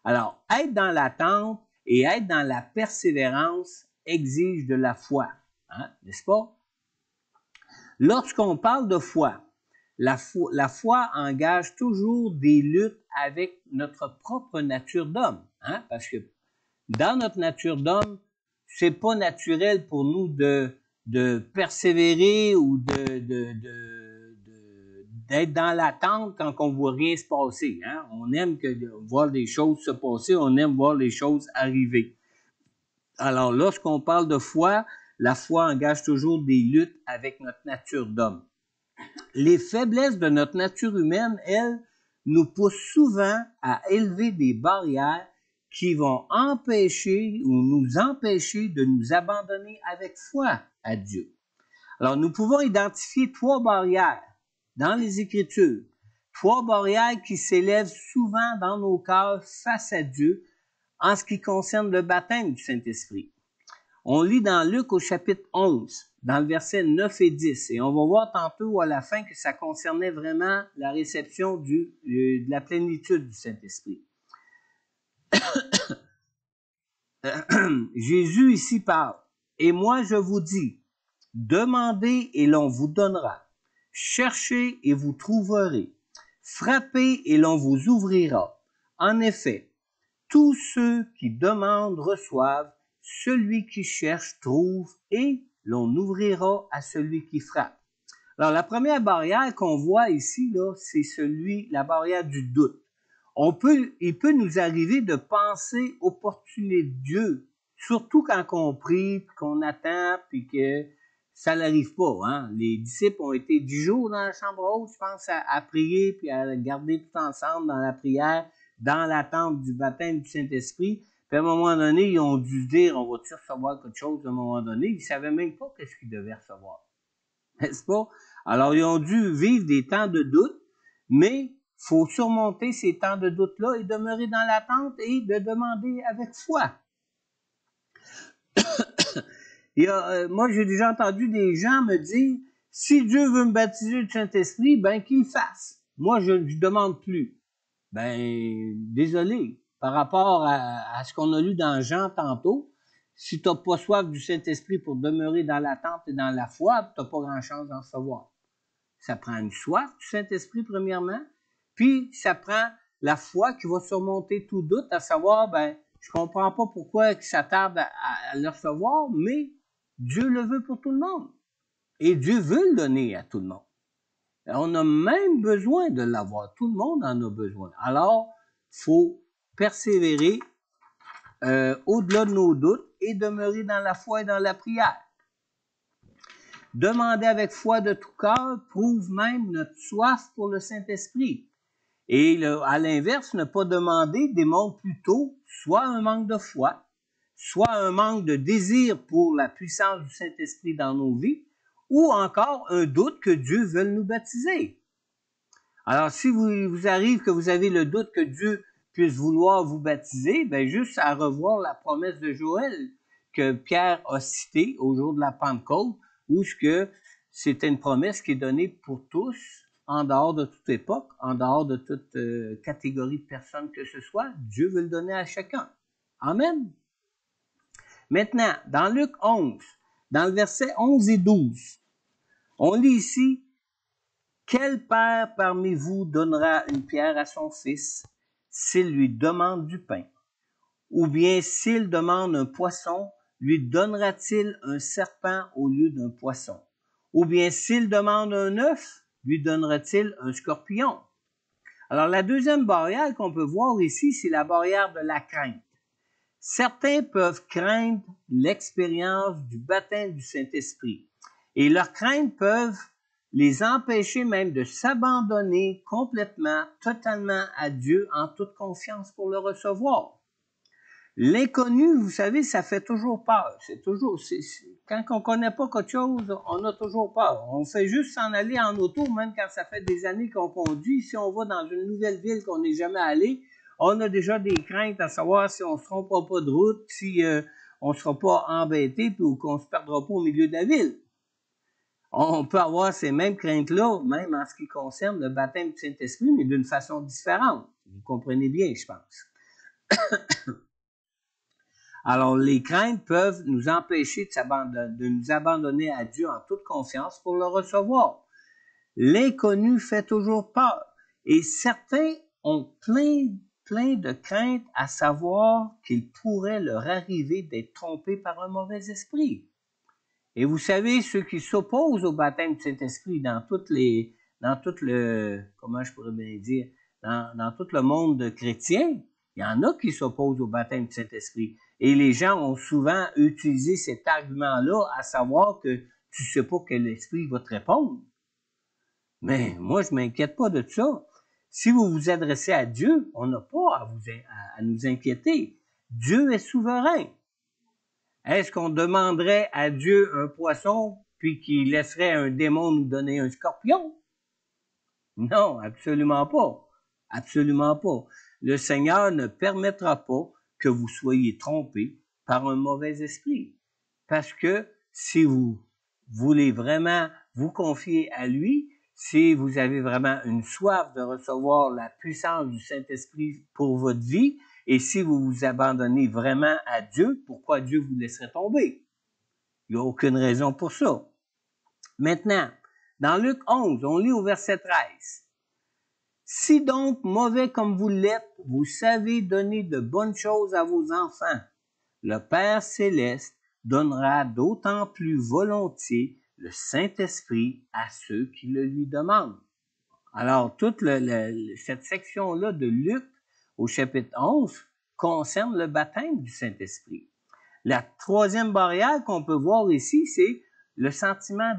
Alors, être dans l'attente et être dans la persévérance exige de la foi, hein, n'est-ce pas? Lorsqu'on parle de foi, la foi engage toujours des luttes avec notre propre nature d'homme, hein, parce que dans notre nature d'homme, c'est pas naturel pour nous de persévérer ou d'être dans l'attente quand on voit rien se passer. Hein? On aime voir les choses se passer, on aime voir les choses arriver. Alors, lorsqu'on parle de foi, la foi engage toujours des luttes avec notre nature d'homme. Les faiblesses de notre nature humaine, elles, nous pousse souvent à élever des barrières qui vont empêcher ou nous empêcher de nous abandonner avec foi à Dieu. Alors, nous pouvons identifier 3 barrières dans les Écritures, 3 barrières qui s'élèvent souvent dans nos cœurs face à Dieu en ce qui concerne le baptême du Saint-Esprit. On lit dans Luc au chapitre 11, dans le verset 9 et 10, et on va voir tantôt à la fin que ça concernait vraiment la réception de la plénitude du Saint-Esprit. Jésus ici parle, « Et moi je vous dis, demandez et l'on vous donnera, cherchez et vous trouverez, frappez et l'on vous ouvrira. En effet, tous ceux qui demandent reçoivent, celui qui cherche trouve et l'on ouvrira à celui qui frappe. » Alors, la première barrière qu'on voit ici, là, c'est la barrière du doute. Il peut nous arriver de penser opportuner Dieu, surtout quand on prie, puis qu'on attend, puis que ça n'arrive pas. Hein? Les disciples ont été 10 jours dans la chambre haute, je pense, à prier, puis à garder tout ensemble dans la prière, dans l'attente du baptême du Saint-Esprit. Puis à un moment donné, ils ont dû dire, on va-tu recevoir quelque chose à un moment donné? Ils ne savaient même pas qu'est-ce qu'ils devaient recevoir. N'est-ce pas? Alors, ils ont dû vivre des temps de doute, mais il faut surmonter ces temps de doute-là et demeurer dans l'attente et de demander avec foi. Moi, j'ai déjà entendu des gens me dire, si Dieu veut me baptiser du Saint-Esprit, ben qu'il le fasse. Moi, je ne demande plus. Ben, désolé, par rapport à ce qu'on a lu dans Jean tantôt, si tu n'as pas soif du Saint-Esprit pour demeurer dans l'attente et dans la foi, tu n'as pas grand-chance d'en recevoir. Ça prend une soif du Saint-Esprit, premièrement, puis ça prend la foi qui va surmonter tout doute, à savoir, ben, je comprends pas pourquoi ça tarde à le recevoir, mais Dieu le veut pour tout le monde. Et Dieu veut le donner à tout le monde. On a même besoin de l'avoir. Tout le monde en a besoin. Alors, il faut persévérer au-delà de nos doutes et demeurer dans la foi et dans la prière. Demander avec foi de tout cœur prouve même notre soif pour le Saint-Esprit. Et à l'inverse, ne pas demander démontre plutôt soit un manque de foi, soit un manque de désir pour la puissance du Saint-Esprit dans nos vies, ou encore un doute que Dieu veuille nous baptiser. Alors, si vous arrive que vous avez le doute que Dieu puisse vouloir vous baptiser, ben juste à revoir la promesse de Joël que Pierre a citée au jour de la Pentecôte, où c'était une promesse qui est donnée pour tous, en dehors de toute époque, en dehors de toute catégorie de personnes que ce soit, Dieu veut le donner à chacun. Amen. Maintenant, dans Luc 11, dans le verset 11 et 12, on lit ici, « Quel père parmi vous donnera une pierre à son fils s'il lui demande du pain? Ou bien s'il demande un poisson, lui donnera-t-il un serpent au lieu d'un poisson? Ou bien s'il demande un œuf, lui donnera-t-il un scorpion? » Alors, la deuxième barrière qu'on peut voir ici, c'est la barrière de la crainte. Certains peuvent craindre l'expérience du baptême du Saint-Esprit. Et leurs craintes peuvent les empêcher même de s'abandonner complètement, totalement à Dieu en toute confiance pour le recevoir. L'inconnu, vous savez, ça fait toujours peur. Quand on ne connaît pas quelque chose, on a toujours peur. On fait juste s'en aller en auto, même quand ça fait des années qu'on conduit. Si on va dans une nouvelle ville qu'on n'est jamais allé, on a déjà des craintes à savoir si on ne se trompera pas de route, si on ne sera pas embêté, puis qu'on ne se perdra pas au milieu de la ville. On peut avoir ces mêmes craintes-là, même en ce qui concerne le baptême du Saint-Esprit, mais d'une façon différente. Vous comprenez bien, je pense. Alors, les craintes peuvent nous empêcher de nous abandonner à Dieu en toute confiance pour le recevoir. L'inconnu fait toujours peur. Et certains ont plein de craintes à savoir qu'il pourrait leur arriver d'être trompés par un mauvais esprit. Et vous savez, ceux qui s'opposent au baptême du Saint-Esprit dans tout le monde chrétien, il y en a qui s'opposent au baptême du Saint-Esprit. Et les gens ont souvent utilisé cet argument-là, à savoir que tu ne sais pas quel esprit va te répondre. Mais moi, je ne m'inquiète pas de ça. Si vous vous adressez à Dieu, on n'a pas à nous inquiéter. Dieu est souverain. Est-ce qu'on demanderait à Dieu un poisson puis qu'il laisserait un démon nous donner un scorpion? Non, absolument pas. Absolument pas. Le Seigneur ne permettra pas que vous soyez trompés par un mauvais esprit. Parce que si vous voulez vraiment vous confier à lui, si vous avez vraiment une soif de recevoir la puissance du Saint-Esprit pour votre vie, et si vous vous abandonnez vraiment à Dieu, pourquoi Dieu vous laisserait tomber? Il n'y a aucune raison pour ça. Maintenant, dans Luc 11, on lit au verset 13. Si donc, mauvais comme vous l'êtes, vous savez donner de bonnes choses à vos enfants, le Père céleste donnera d'autant plus volontiers le Saint-Esprit à ceux qui le lui demandent. Alors, toute cette section-là de Luc au chapitre 11 concerne le baptême du Saint-Esprit. La troisième barrière qu'on peut voir ici, c'est le sentiment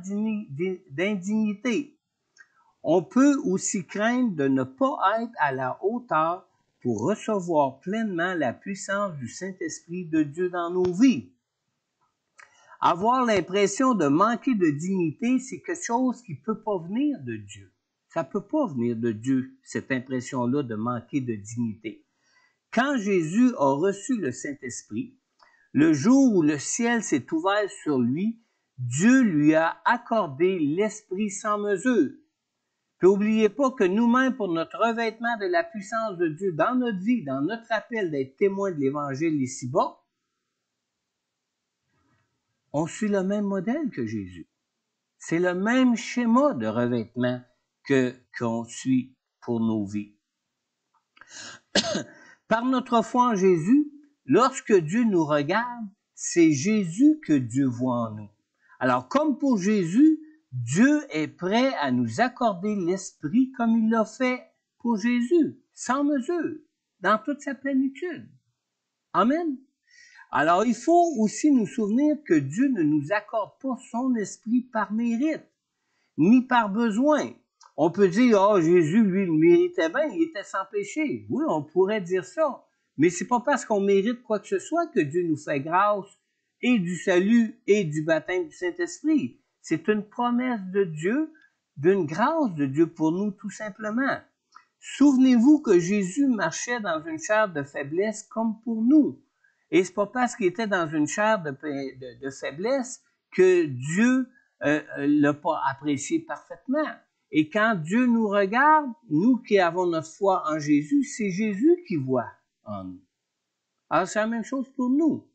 d'indignité. On peut aussi craindre de ne pas être à la hauteur pour recevoir pleinement la puissance du Saint-Esprit de Dieu dans nos vies. Avoir l'impression de manquer de dignité, c'est quelque chose qui ne peut pas venir de Dieu. Ça ne peut pas venir de Dieu, cette impression-là de manquer de dignité. Quand Jésus a reçu le Saint-Esprit, le jour où le ciel s'est ouvert sur lui, Dieu lui a accordé l'Esprit sans mesure. Puis n'oubliez pas que nous-mêmes, pour notre revêtement de la puissance de Dieu dans notre vie, dans notre appel d'être témoin de l'Évangile ici-bas, on suit le même modèle que Jésus. C'est le même schéma de revêtement qu'on suit pour nos vies. Par notre foi en Jésus, lorsque Dieu nous regarde, c'est Jésus que Dieu voit en nous. Alors, comme pour Jésus, Dieu est prêt à nous accorder l'Esprit comme il l'a fait pour Jésus, sans mesure, dans toute sa plénitude. Amen. Alors, il faut aussi nous souvenir que Dieu ne nous accorde pas son Esprit par mérite, ni par besoin. On peut dire, oh, Jésus, lui, il méritait bien, il était sans péché. Oui, on pourrait dire ça. Mais c'est pas parce qu'on mérite quoi que ce soit que Dieu nous fait grâce et du salut et du baptême du Saint-Esprit. C'est une promesse de Dieu, d'une grâce de Dieu pour nous, tout simplement. Souvenez-vous que Jésus marchait dans une chair de faiblesse comme pour nous. Et c'est pas parce qu'il était dans une chair de faiblesse que Dieu l'a pas apprécié parfaitement. Et quand Dieu nous regarde, nous qui avons notre foi en Jésus, c'est Jésus qui voit en nous. Alors c'est la même chose pour nous.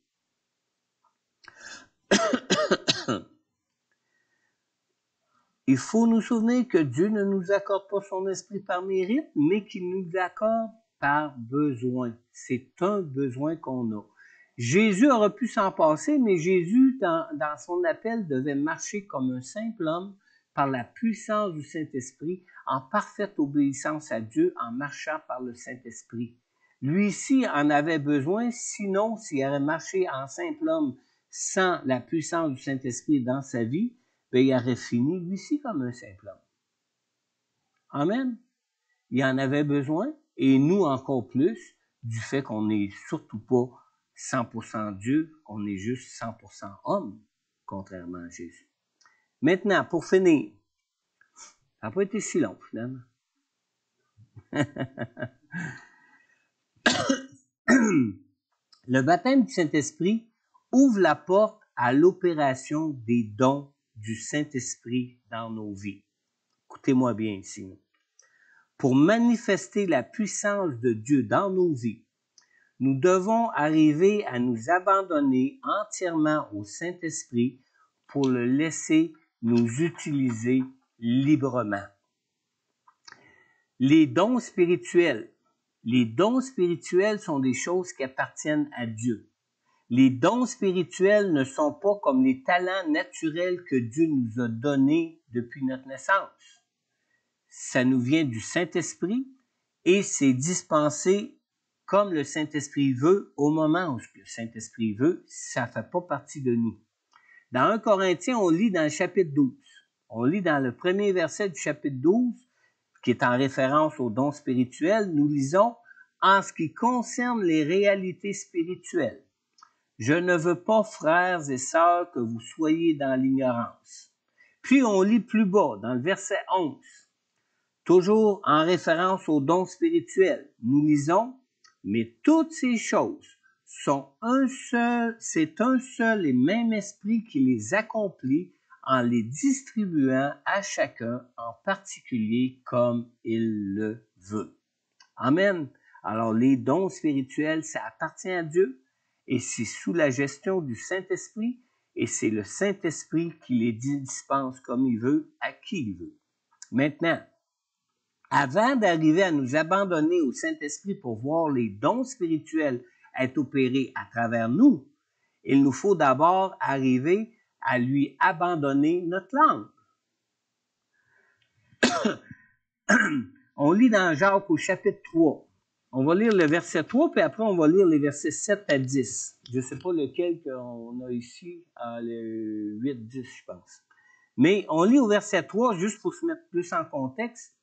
Il faut nous souvenir que Dieu ne nous accorde pas son esprit par mérite, mais qu'il nous accorde par besoin. C'est un besoin qu'on a. Jésus aurait pu s'en passer, mais Jésus, dans son appel, devait marcher comme un simple homme par la puissance du Saint-Esprit, en parfaite obéissance à Dieu, en marchant par le Saint-Esprit. Lui-ci en avait besoin, sinon, s'il avait marché en simple homme sans la puissance du Saint-Esprit dans sa vie, ben, il aurait fini, lui-ci, comme un simple homme. Amen. Il en avait besoin, et nous encore plus, du fait qu'on n'est surtout pas 100% Dieu, on est juste 100% homme, contrairement à Jésus. Maintenant, pour finir, ça n'a pas été si long, finalement. Le baptême du Saint-Esprit ouvre la porte à l'opération des dons du Saint-Esprit dans nos vies. Écoutez-moi bien ici. Pour manifester la puissance de Dieu dans nos vies, nous devons arriver à nous abandonner entièrement au Saint-Esprit pour le laisser nous utiliser librement. Les dons spirituels. Les dons spirituels sont des choses qui appartiennent à Dieu. Les dons spirituels ne sont pas comme les talents naturels que Dieu nous a donnés depuis notre naissance. Ça nous vient du Saint-Esprit et c'est dispensé comme le Saint-Esprit veut, au moment où le Saint-Esprit veut, ça ne fait pas partie de nous. Dans 1 Corinthiens, on lit dans le chapitre 12. On lit dans le premier verset du chapitre 12, qui est en référence aux dons spirituels, nous lisons « En ce qui concerne les réalités spirituelles, je ne veux pas, frères et sœurs, que vous soyez dans l'ignorance. » Puis on lit plus bas, dans le verset 11, toujours en référence aux dons spirituels, nous lisons « Mais toutes ces choses sont c'est un seul et même esprit qui les accomplit en les distribuant à chacun en particulier comme il le veut. » Amen. Alors les dons spirituels, ça appartient à Dieu et c'est sous la gestion du Saint-Esprit et c'est le Saint-Esprit qui les dispense comme il veut, à qui il veut. Maintenant, avant d'arriver à nous abandonner au Saint-Esprit pour voir les dons spirituels être opérés à travers nous, il nous faut d'abord arriver à lui abandonner notre langue. On lit dans Jacques au chapitre 3. On va lire le verset 3, puis après on va lire les versets 7 à 10. Je ne sais pas lequel qu'on a ici, le 8-10, je pense. Mais on lit au verset 3, juste pour se mettre plus en contexte.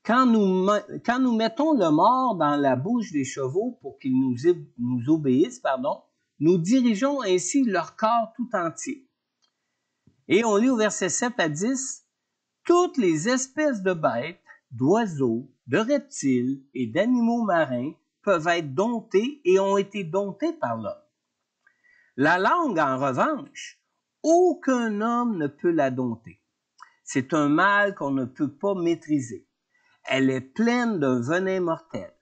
Quand nous mettons le mort dans la bouche des chevaux pour qu'ils nous obéissent, nous dirigeons ainsi leur corps tout entier. Et on lit au verset 7 à 10, « Toutes les espèces de bêtes, d'oiseaux, de reptiles et d'animaux marins peuvent être domptés et ont été domptés par l'homme. La langue, en revanche, aucun homme ne peut la dompter. C'est un mal qu'on ne peut pas maîtriser. Elle est pleine d'un venin mortel.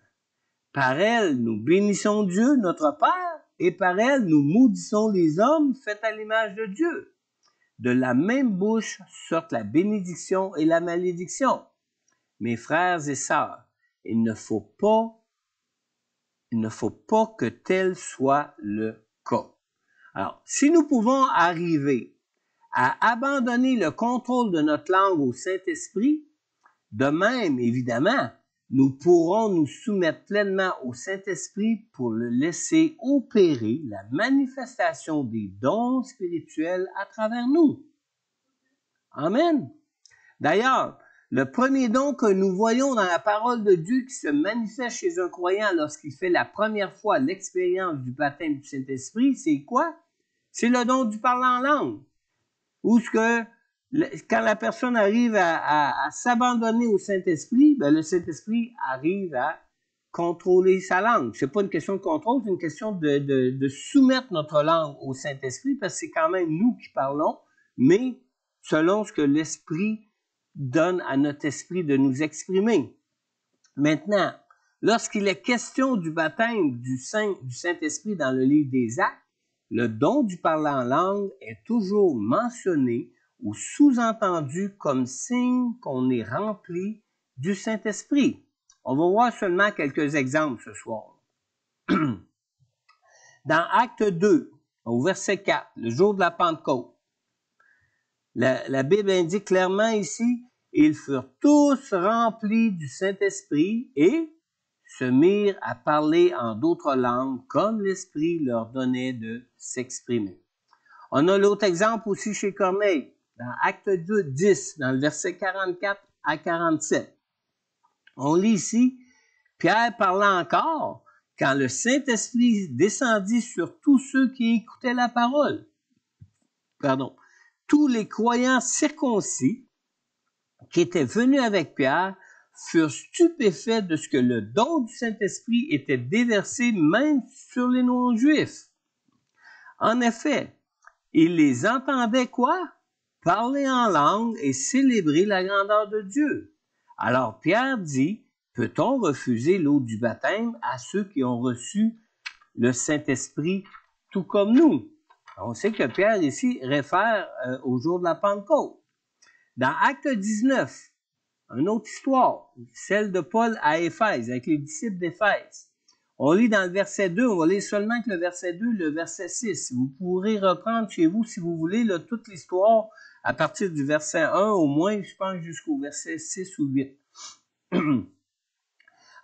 Par elle, nous bénissons Dieu, notre Père, et par elle, nous maudissons les hommes faits à l'image de Dieu. De la même bouche sortent la bénédiction et la malédiction. Mes frères et sœurs, il ne faut pas que tel soit le cas. Alors, si nous pouvons arriver à abandonner le contrôle de notre langue au Saint-Esprit, de même, évidemment, nous pourrons nous soumettre pleinement au Saint-Esprit pour le laisser opérer la manifestation des dons spirituels à travers nous. Amen. D'ailleurs, le premier don que nous voyons dans la parole de Dieu qui se manifeste chez un croyant lorsqu'il fait la première fois l'expérience du baptême du Saint-Esprit, c'est quoi? C'est le don du parler en langue. Où ce que quand la personne arrive à s'abandonner au Saint-Esprit, ben le Saint-Esprit arrive à contrôler sa langue. C'est pas une question de contrôle, c'est une question de soumettre notre langue au Saint-Esprit, parce que c'est quand même nous qui parlons, mais selon ce que l'Esprit donne à notre esprit de nous exprimer. Maintenant, lorsqu'il est question du baptême du Saint-Esprit dans le livre des Actes, le don du parler en langue est toujours mentionné ou sous-entendu comme signe qu'on est rempli du Saint-Esprit. On va voir seulement quelques exemples ce soir. Dans Acte 2, au verset 4, le jour de la Pentecôte, la Bible indique clairement ici, ils furent tous remplis du Saint-Esprit et se mirent à parler en d'autres langues comme l'Esprit leur donnait de s'exprimer. On a l'autre exemple aussi chez Corneille, dans Acte 2, 10, dans le verset 44 à 47. On lit ici, Pierre parlant encore, quand le Saint-Esprit descendit sur tous ceux qui écoutaient la parole. Tous les croyants circoncis qui étaient venus avec Pierre furent stupéfaits de ce que le don du Saint-Esprit était déversé même sur les non-juifs. En effet, ils les entendaient quoi? Parler en langue et célébrer la grandeur de Dieu. Alors Pierre dit, peut-on refuser l'eau du baptême à ceux qui ont reçu le Saint-Esprit tout comme nous? On sait que Pierre ici réfère au jour de la Pentecôte. Dans Acte 19, une autre histoire, celle de Paul à Éphèse, avec les disciples d'Éphèse. On lit dans le verset 2, on va lire seulement que le verset 2, le verset 6. Vous pourrez reprendre chez vous, si vous voulez, là, toute l'histoire à partir du verset 1 au moins, je pense, jusqu'au verset 6 ou 8.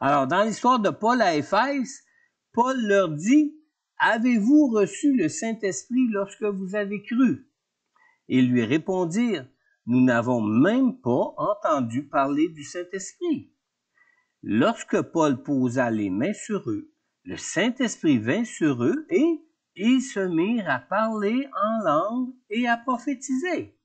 Alors, dans l'histoire de Paul à Éphèse, Paul leur dit, « Avez-vous reçu le Saint-Esprit lorsque vous avez cru? » Ils lui répondirent, nous n'avons même pas entendu parler du Saint-Esprit. Lorsque Paul posa les mains sur eux, le Saint-Esprit vint sur eux et ils se mirent à parler en langue et à prophétiser.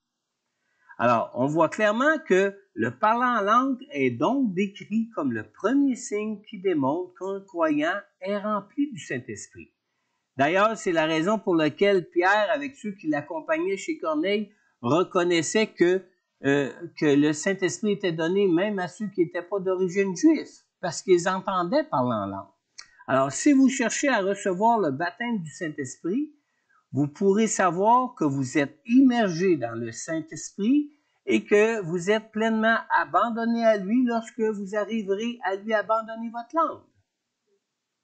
Alors, on voit clairement que le parler en langue est donc décrit comme le premier signe qui démontre qu'un croyant est rempli du Saint-Esprit. D'ailleurs, c'est la raison pour laquelle Pierre, avec ceux qui l'accompagnaient chez Corneille, reconnaissait que le Saint-Esprit était donné même à ceux qui n'étaient pas d'origine juive, parce qu'ils entendaient parler en langue. Alors, si vous cherchez à recevoir le baptême du Saint-Esprit, vous pourrez savoir que vous êtes immergé dans le Saint-Esprit et que vous êtes pleinement abandonné à lui lorsque vous arriverez à lui abandonner votre langue.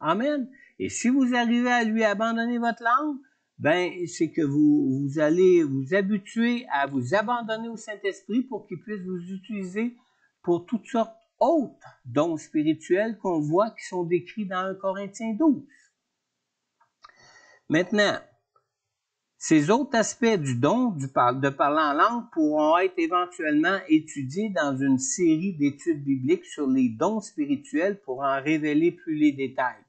Amen. Et si vous arrivez à lui abandonner votre langue, ben, c'est que vous allez vous habituer à vous abandonner au Saint-Esprit pour qu'il puisse vous utiliser pour toutes sortes autres dons spirituels qu'on voit qui sont décrits dans 1 Corinthiens 12. Maintenant, ces autres aspects du don de parler en langue pourront être éventuellement étudiés dans une série d'études bibliques sur les dons spirituels pour en révéler plus les détails.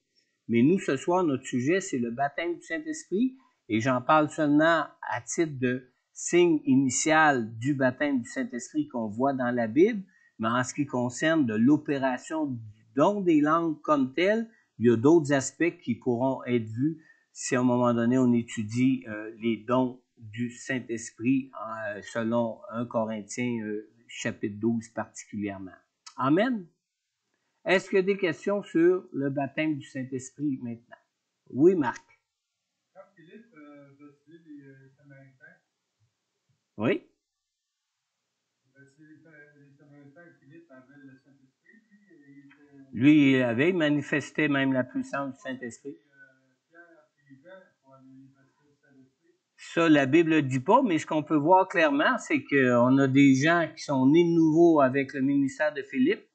Mais nous, ce soir, notre sujet, c'est le baptême du Saint-Esprit, et j'en parle seulement à titre de signe initial du baptême du Saint-Esprit qu'on voit dans la Bible, mais en ce qui concerne de l'opération du don des langues comme tel, il y a d'autres aspects qui pourront être vus si à un moment donné on étudie les dons du Saint-Esprit selon 1 Corinthiens chapitre 12 particulièrement. Amen. Est-ce qu'il y a des questions sur le baptême du Saint-Esprit maintenant? Oui, Marc. Quand Philippe baptisait les Samaritains, Oui. Les Samaritains, Philippe avait le Saint-Esprit, Lui, il avait manifesté même la puissance du Saint-Esprit. Ça, la Bible ne dit pas, mais ce qu'on peut voir clairement, c'est qu'on a des gens qui sont nés de nouveau avec le ministère de Philippe,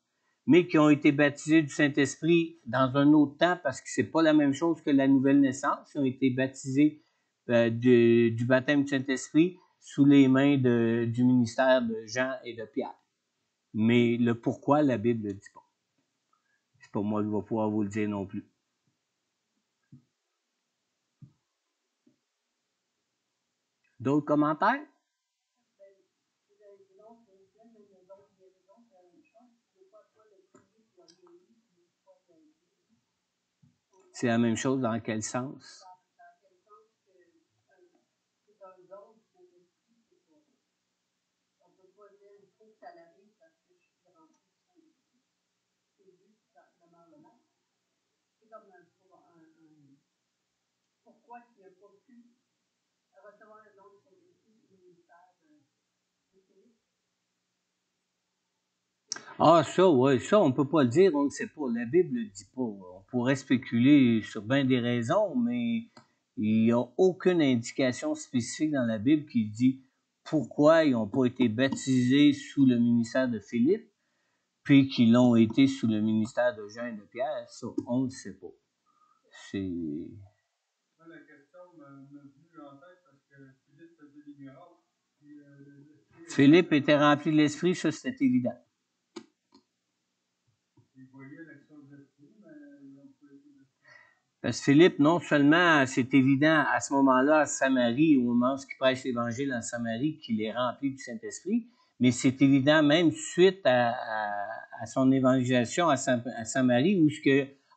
mais qui ont été baptisés du Saint-Esprit dans un autre temps, parce que c'est pas la même chose que la nouvelle naissance. Ils ont été baptisés du baptême du Saint-Esprit sous les mains du ministère de Jean et de Pierre. Mais le pourquoi, la Bible ne le dit pas. C'est pas moi qui vais pouvoir vous le dire non plus. D'autres commentaires? C'est la même chose dans quel sens? Pourquoi il n'a pas pu recevoir le don du Saint-Esprit au ministère de Philippe? Ah, ça, oui, ça, on ne peut pas le dire, on ne sait pas. La Bible ne le dit pas. On pourrait spéculer sur bien des raisons, mais il n'y a aucune indication spécifique dans la Bible qui dit pourquoi ils n'ont pas été baptisés sous le ministère de Philippe, puis qu'ils l'ont été sous le ministère de Jean et de Pierre. Ça, on ne le sait pas. C'est... La question m'est venue en tête parce que Philippe faisait des miracles. Philippe était rempli de l'Esprit, ça c'était évident. Il voyait l'action de l'Esprit, mais ils n'ont pas été baptisés. Parce que Philippe, non seulement c'est évident à ce moment-là à Samarie, au moment où il prêche l'Évangile en Samarie, qu'il est rempli du Saint-Esprit, mais c'est évident même suite à son évangélisation à Samarie, où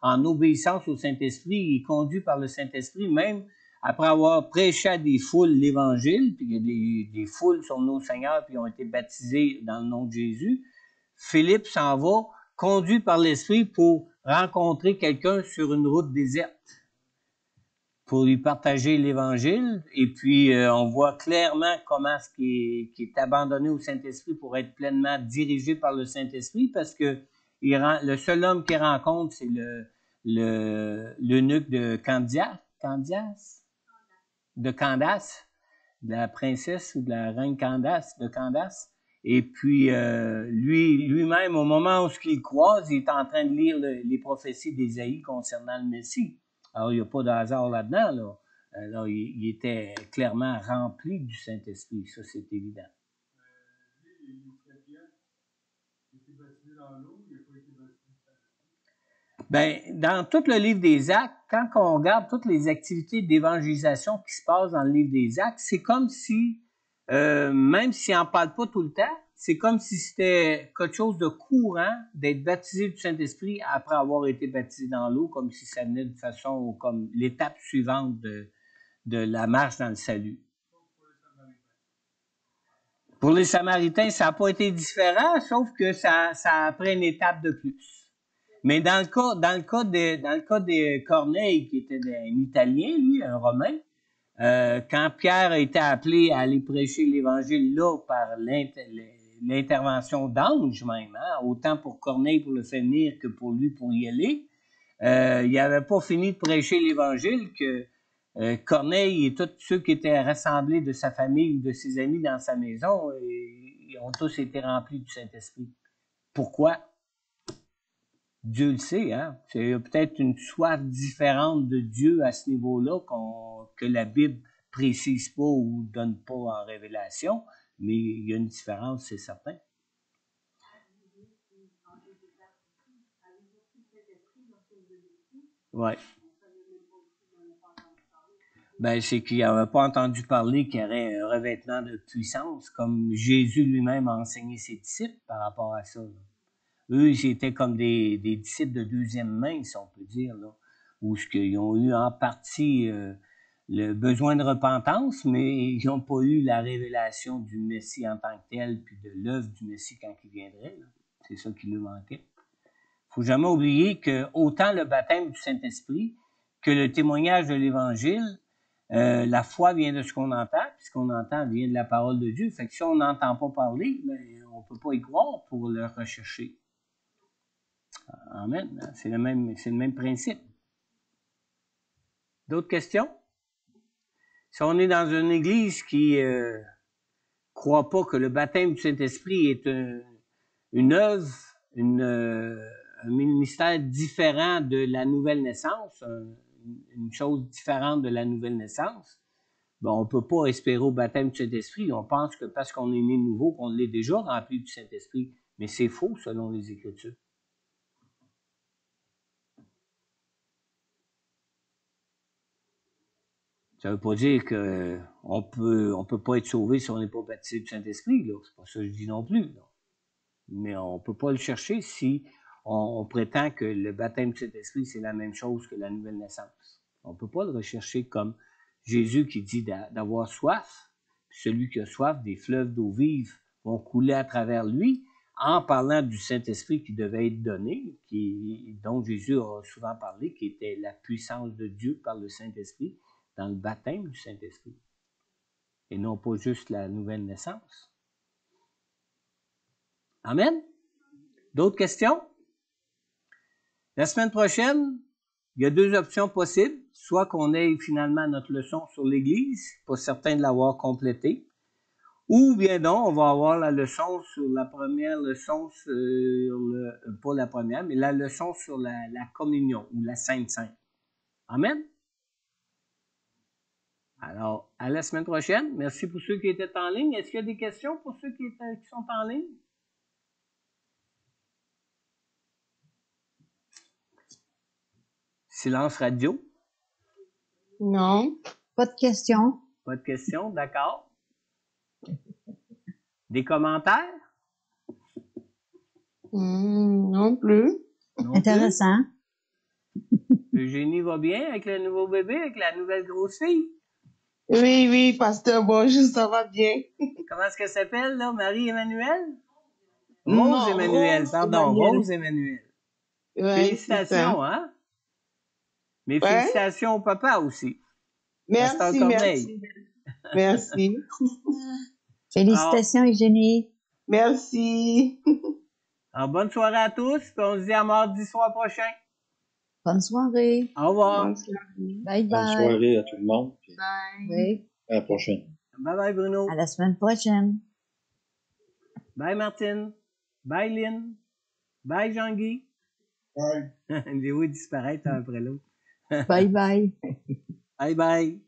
en obéissance au Saint-Esprit, il est conduit par le Saint-Esprit, même après avoir prêché à des foules l'Évangile, puis des foules sont nos Seigneurs, puis ont été baptisés dans le nom de Jésus. Philippe s'en va, conduit par l'Esprit pour rencontrer quelqu'un sur une route déserte, pour lui partager l'Évangile. Et puis, on voit clairement comment ce qui est abandonné au Saint-Esprit pour être pleinement dirigé par le Saint-Esprit, parce que le seul homme qu'il rencontre, c'est l'eunuque de Candace, de la princesse ou de la reine de Candace. Et puis, lui-même, au moment où il croise, il est en train de lire les prophéties d'Ésaïe concernant le Messie. Alors, il n'y a pas de hasard là-dedans, là. Alors, il était clairement rempli du Saint-Esprit, ça c'est évident. été baptisé dans l'eau, il n'a pas été baptisé dans l'eau. Ben, dans tout le livre des Actes, quand on regarde toutes les activités d'évangélisation qui se passent dans le livre des Actes, c'est comme si, même s'il n'en parle pas tout le temps, c'est comme si c'était quelque chose de courant d'être baptisé du Saint-Esprit après avoir été baptisé dans l'eau, comme si ça venait de façon, comme l'étape suivante de la marche dans le salut. Pour les Samaritains, ça n'a pas été différent, sauf que ça a pris une étape de plus. Mais dans le cas de Corneille, qui était un Italien, lui, un Romain, quand Pierre a été appelé à aller prêcher l'Évangile là par l'intervention d'anges même, hein, autant pour Corneille pour le faire venir que pour lui pour y aller, il n'avait pas fini de prêcher l'Évangile que Corneille et tous ceux qui étaient rassemblés de sa famille ou de ses amis dans sa maison, ils ont tous été remplis du Saint-Esprit. Pourquoi? Dieu le sait, hein? C'est peut-être une soif différente de Dieu à ce niveau-là que la Bible précise pas ou donne pas en révélation, mais il y a une différence, c'est certain. Ouais. Ben, c'est qu'ils n'avaient pas entendu parler qu'il y aurait un revêtement de puissance, comme Jésus lui-même a enseigné ses disciples par rapport à ça. Là. Eux, ils étaient comme des disciples de deuxième main, si on peut dire, là, où ils ont eu en partie le besoin de repentance, mais ils n'ont pas eu la révélation du Messie en tant que tel, puis de l'œuvre du Messie quand il viendrait. Là. C'est ça qui lui manquait. Il ne faut jamais oublier que autant le baptême du Saint-Esprit que le témoignage de l'Évangile, la foi vient de ce qu'on entend, puis ce qu'on entend vient de la parole de Dieu. Fait que si on n'entend pas parler, ben, on ne peut pas y croire pour le rechercher. Amen. C'est le même principe. D'autres questions? Si on est dans une église qui croit pas que le baptême du Saint-Esprit est une œuvre, un ministère différent de la nouvelle naissance, une chose différente de la nouvelle naissance, ben, on peut pas espérer au baptême du Saint-Esprit. On pense que parce qu'on est né nouveau, qu'on l'est déjà rempli du Saint-Esprit. Mais c'est faux selon les Écritures. Ça ne veut pas dire qu'on peut pas être sauvé si on n'est pas baptisé du Saint-Esprit. Là. C'est pas ça que je dis non plus. Là. Mais on ne peut pas le chercher si on prétend que le baptême du Saint-Esprit, c'est la même chose que la nouvelle naissance. On ne peut pas le rechercher comme Jésus qui dit d'avoir soif. Celui qui a soif, des fleuves d'eau vive vont couler à travers lui, en parlant du Saint-Esprit qui devait être donné, dont Jésus a souvent parlé, qui était la puissance de Dieu par le Saint-Esprit, dans le baptême du Saint-Esprit. Et non pas juste la nouvelle naissance. Amen? D'autres questions? La semaine prochaine, il y a deux options possibles. Soit qu'on ait finalement notre leçon sur l'Église, pas certain de l'avoir complétée, ou bien non, on va avoir la leçon sur la première leçon pas la première, mais la leçon sur la communion ou la Sainte-Sainte. Amen? Alors, à la semaine prochaine. Merci pour ceux qui étaient en ligne. Est-ce qu'il y a des questions pour ceux qui sont en ligne? Silence radio. Non, pas de questions. Pas de questions, d'accord. Des commentaires? Non plus. Non Intéressant. plus. Eugénie va bien avec le nouveau bébé, avec la nouvelle grosse fille? Oui, pasteur, bonjour, ça va bien. Comment est-ce qu'elle s'appelle, là? Marie-Emmanuel? Non, Rose-Emmanuel, pardon, Emmanuel. Rose-Emmanuel. Ouais, Félicitations, hein? Mais Ouais. félicitations au papa aussi. Pasteur Merci, Corneille. merci. Félicitations, Eugénie. Merci. Alors, bonne soirée à tous, puis on se dit à mardi soir prochain. Bonne soirée. Au revoir. Bonne soirée. Bye Bonne bye. soirée à tout le monde. Puis Oui. à la prochaine. Bye bye, Bruno. À la semaine prochaine. Bye, Martine. Bye, Lynn. Bye, Jean-Guy. Bye. Les oui disparaître un après l'autre. Bye bye. Bye bye.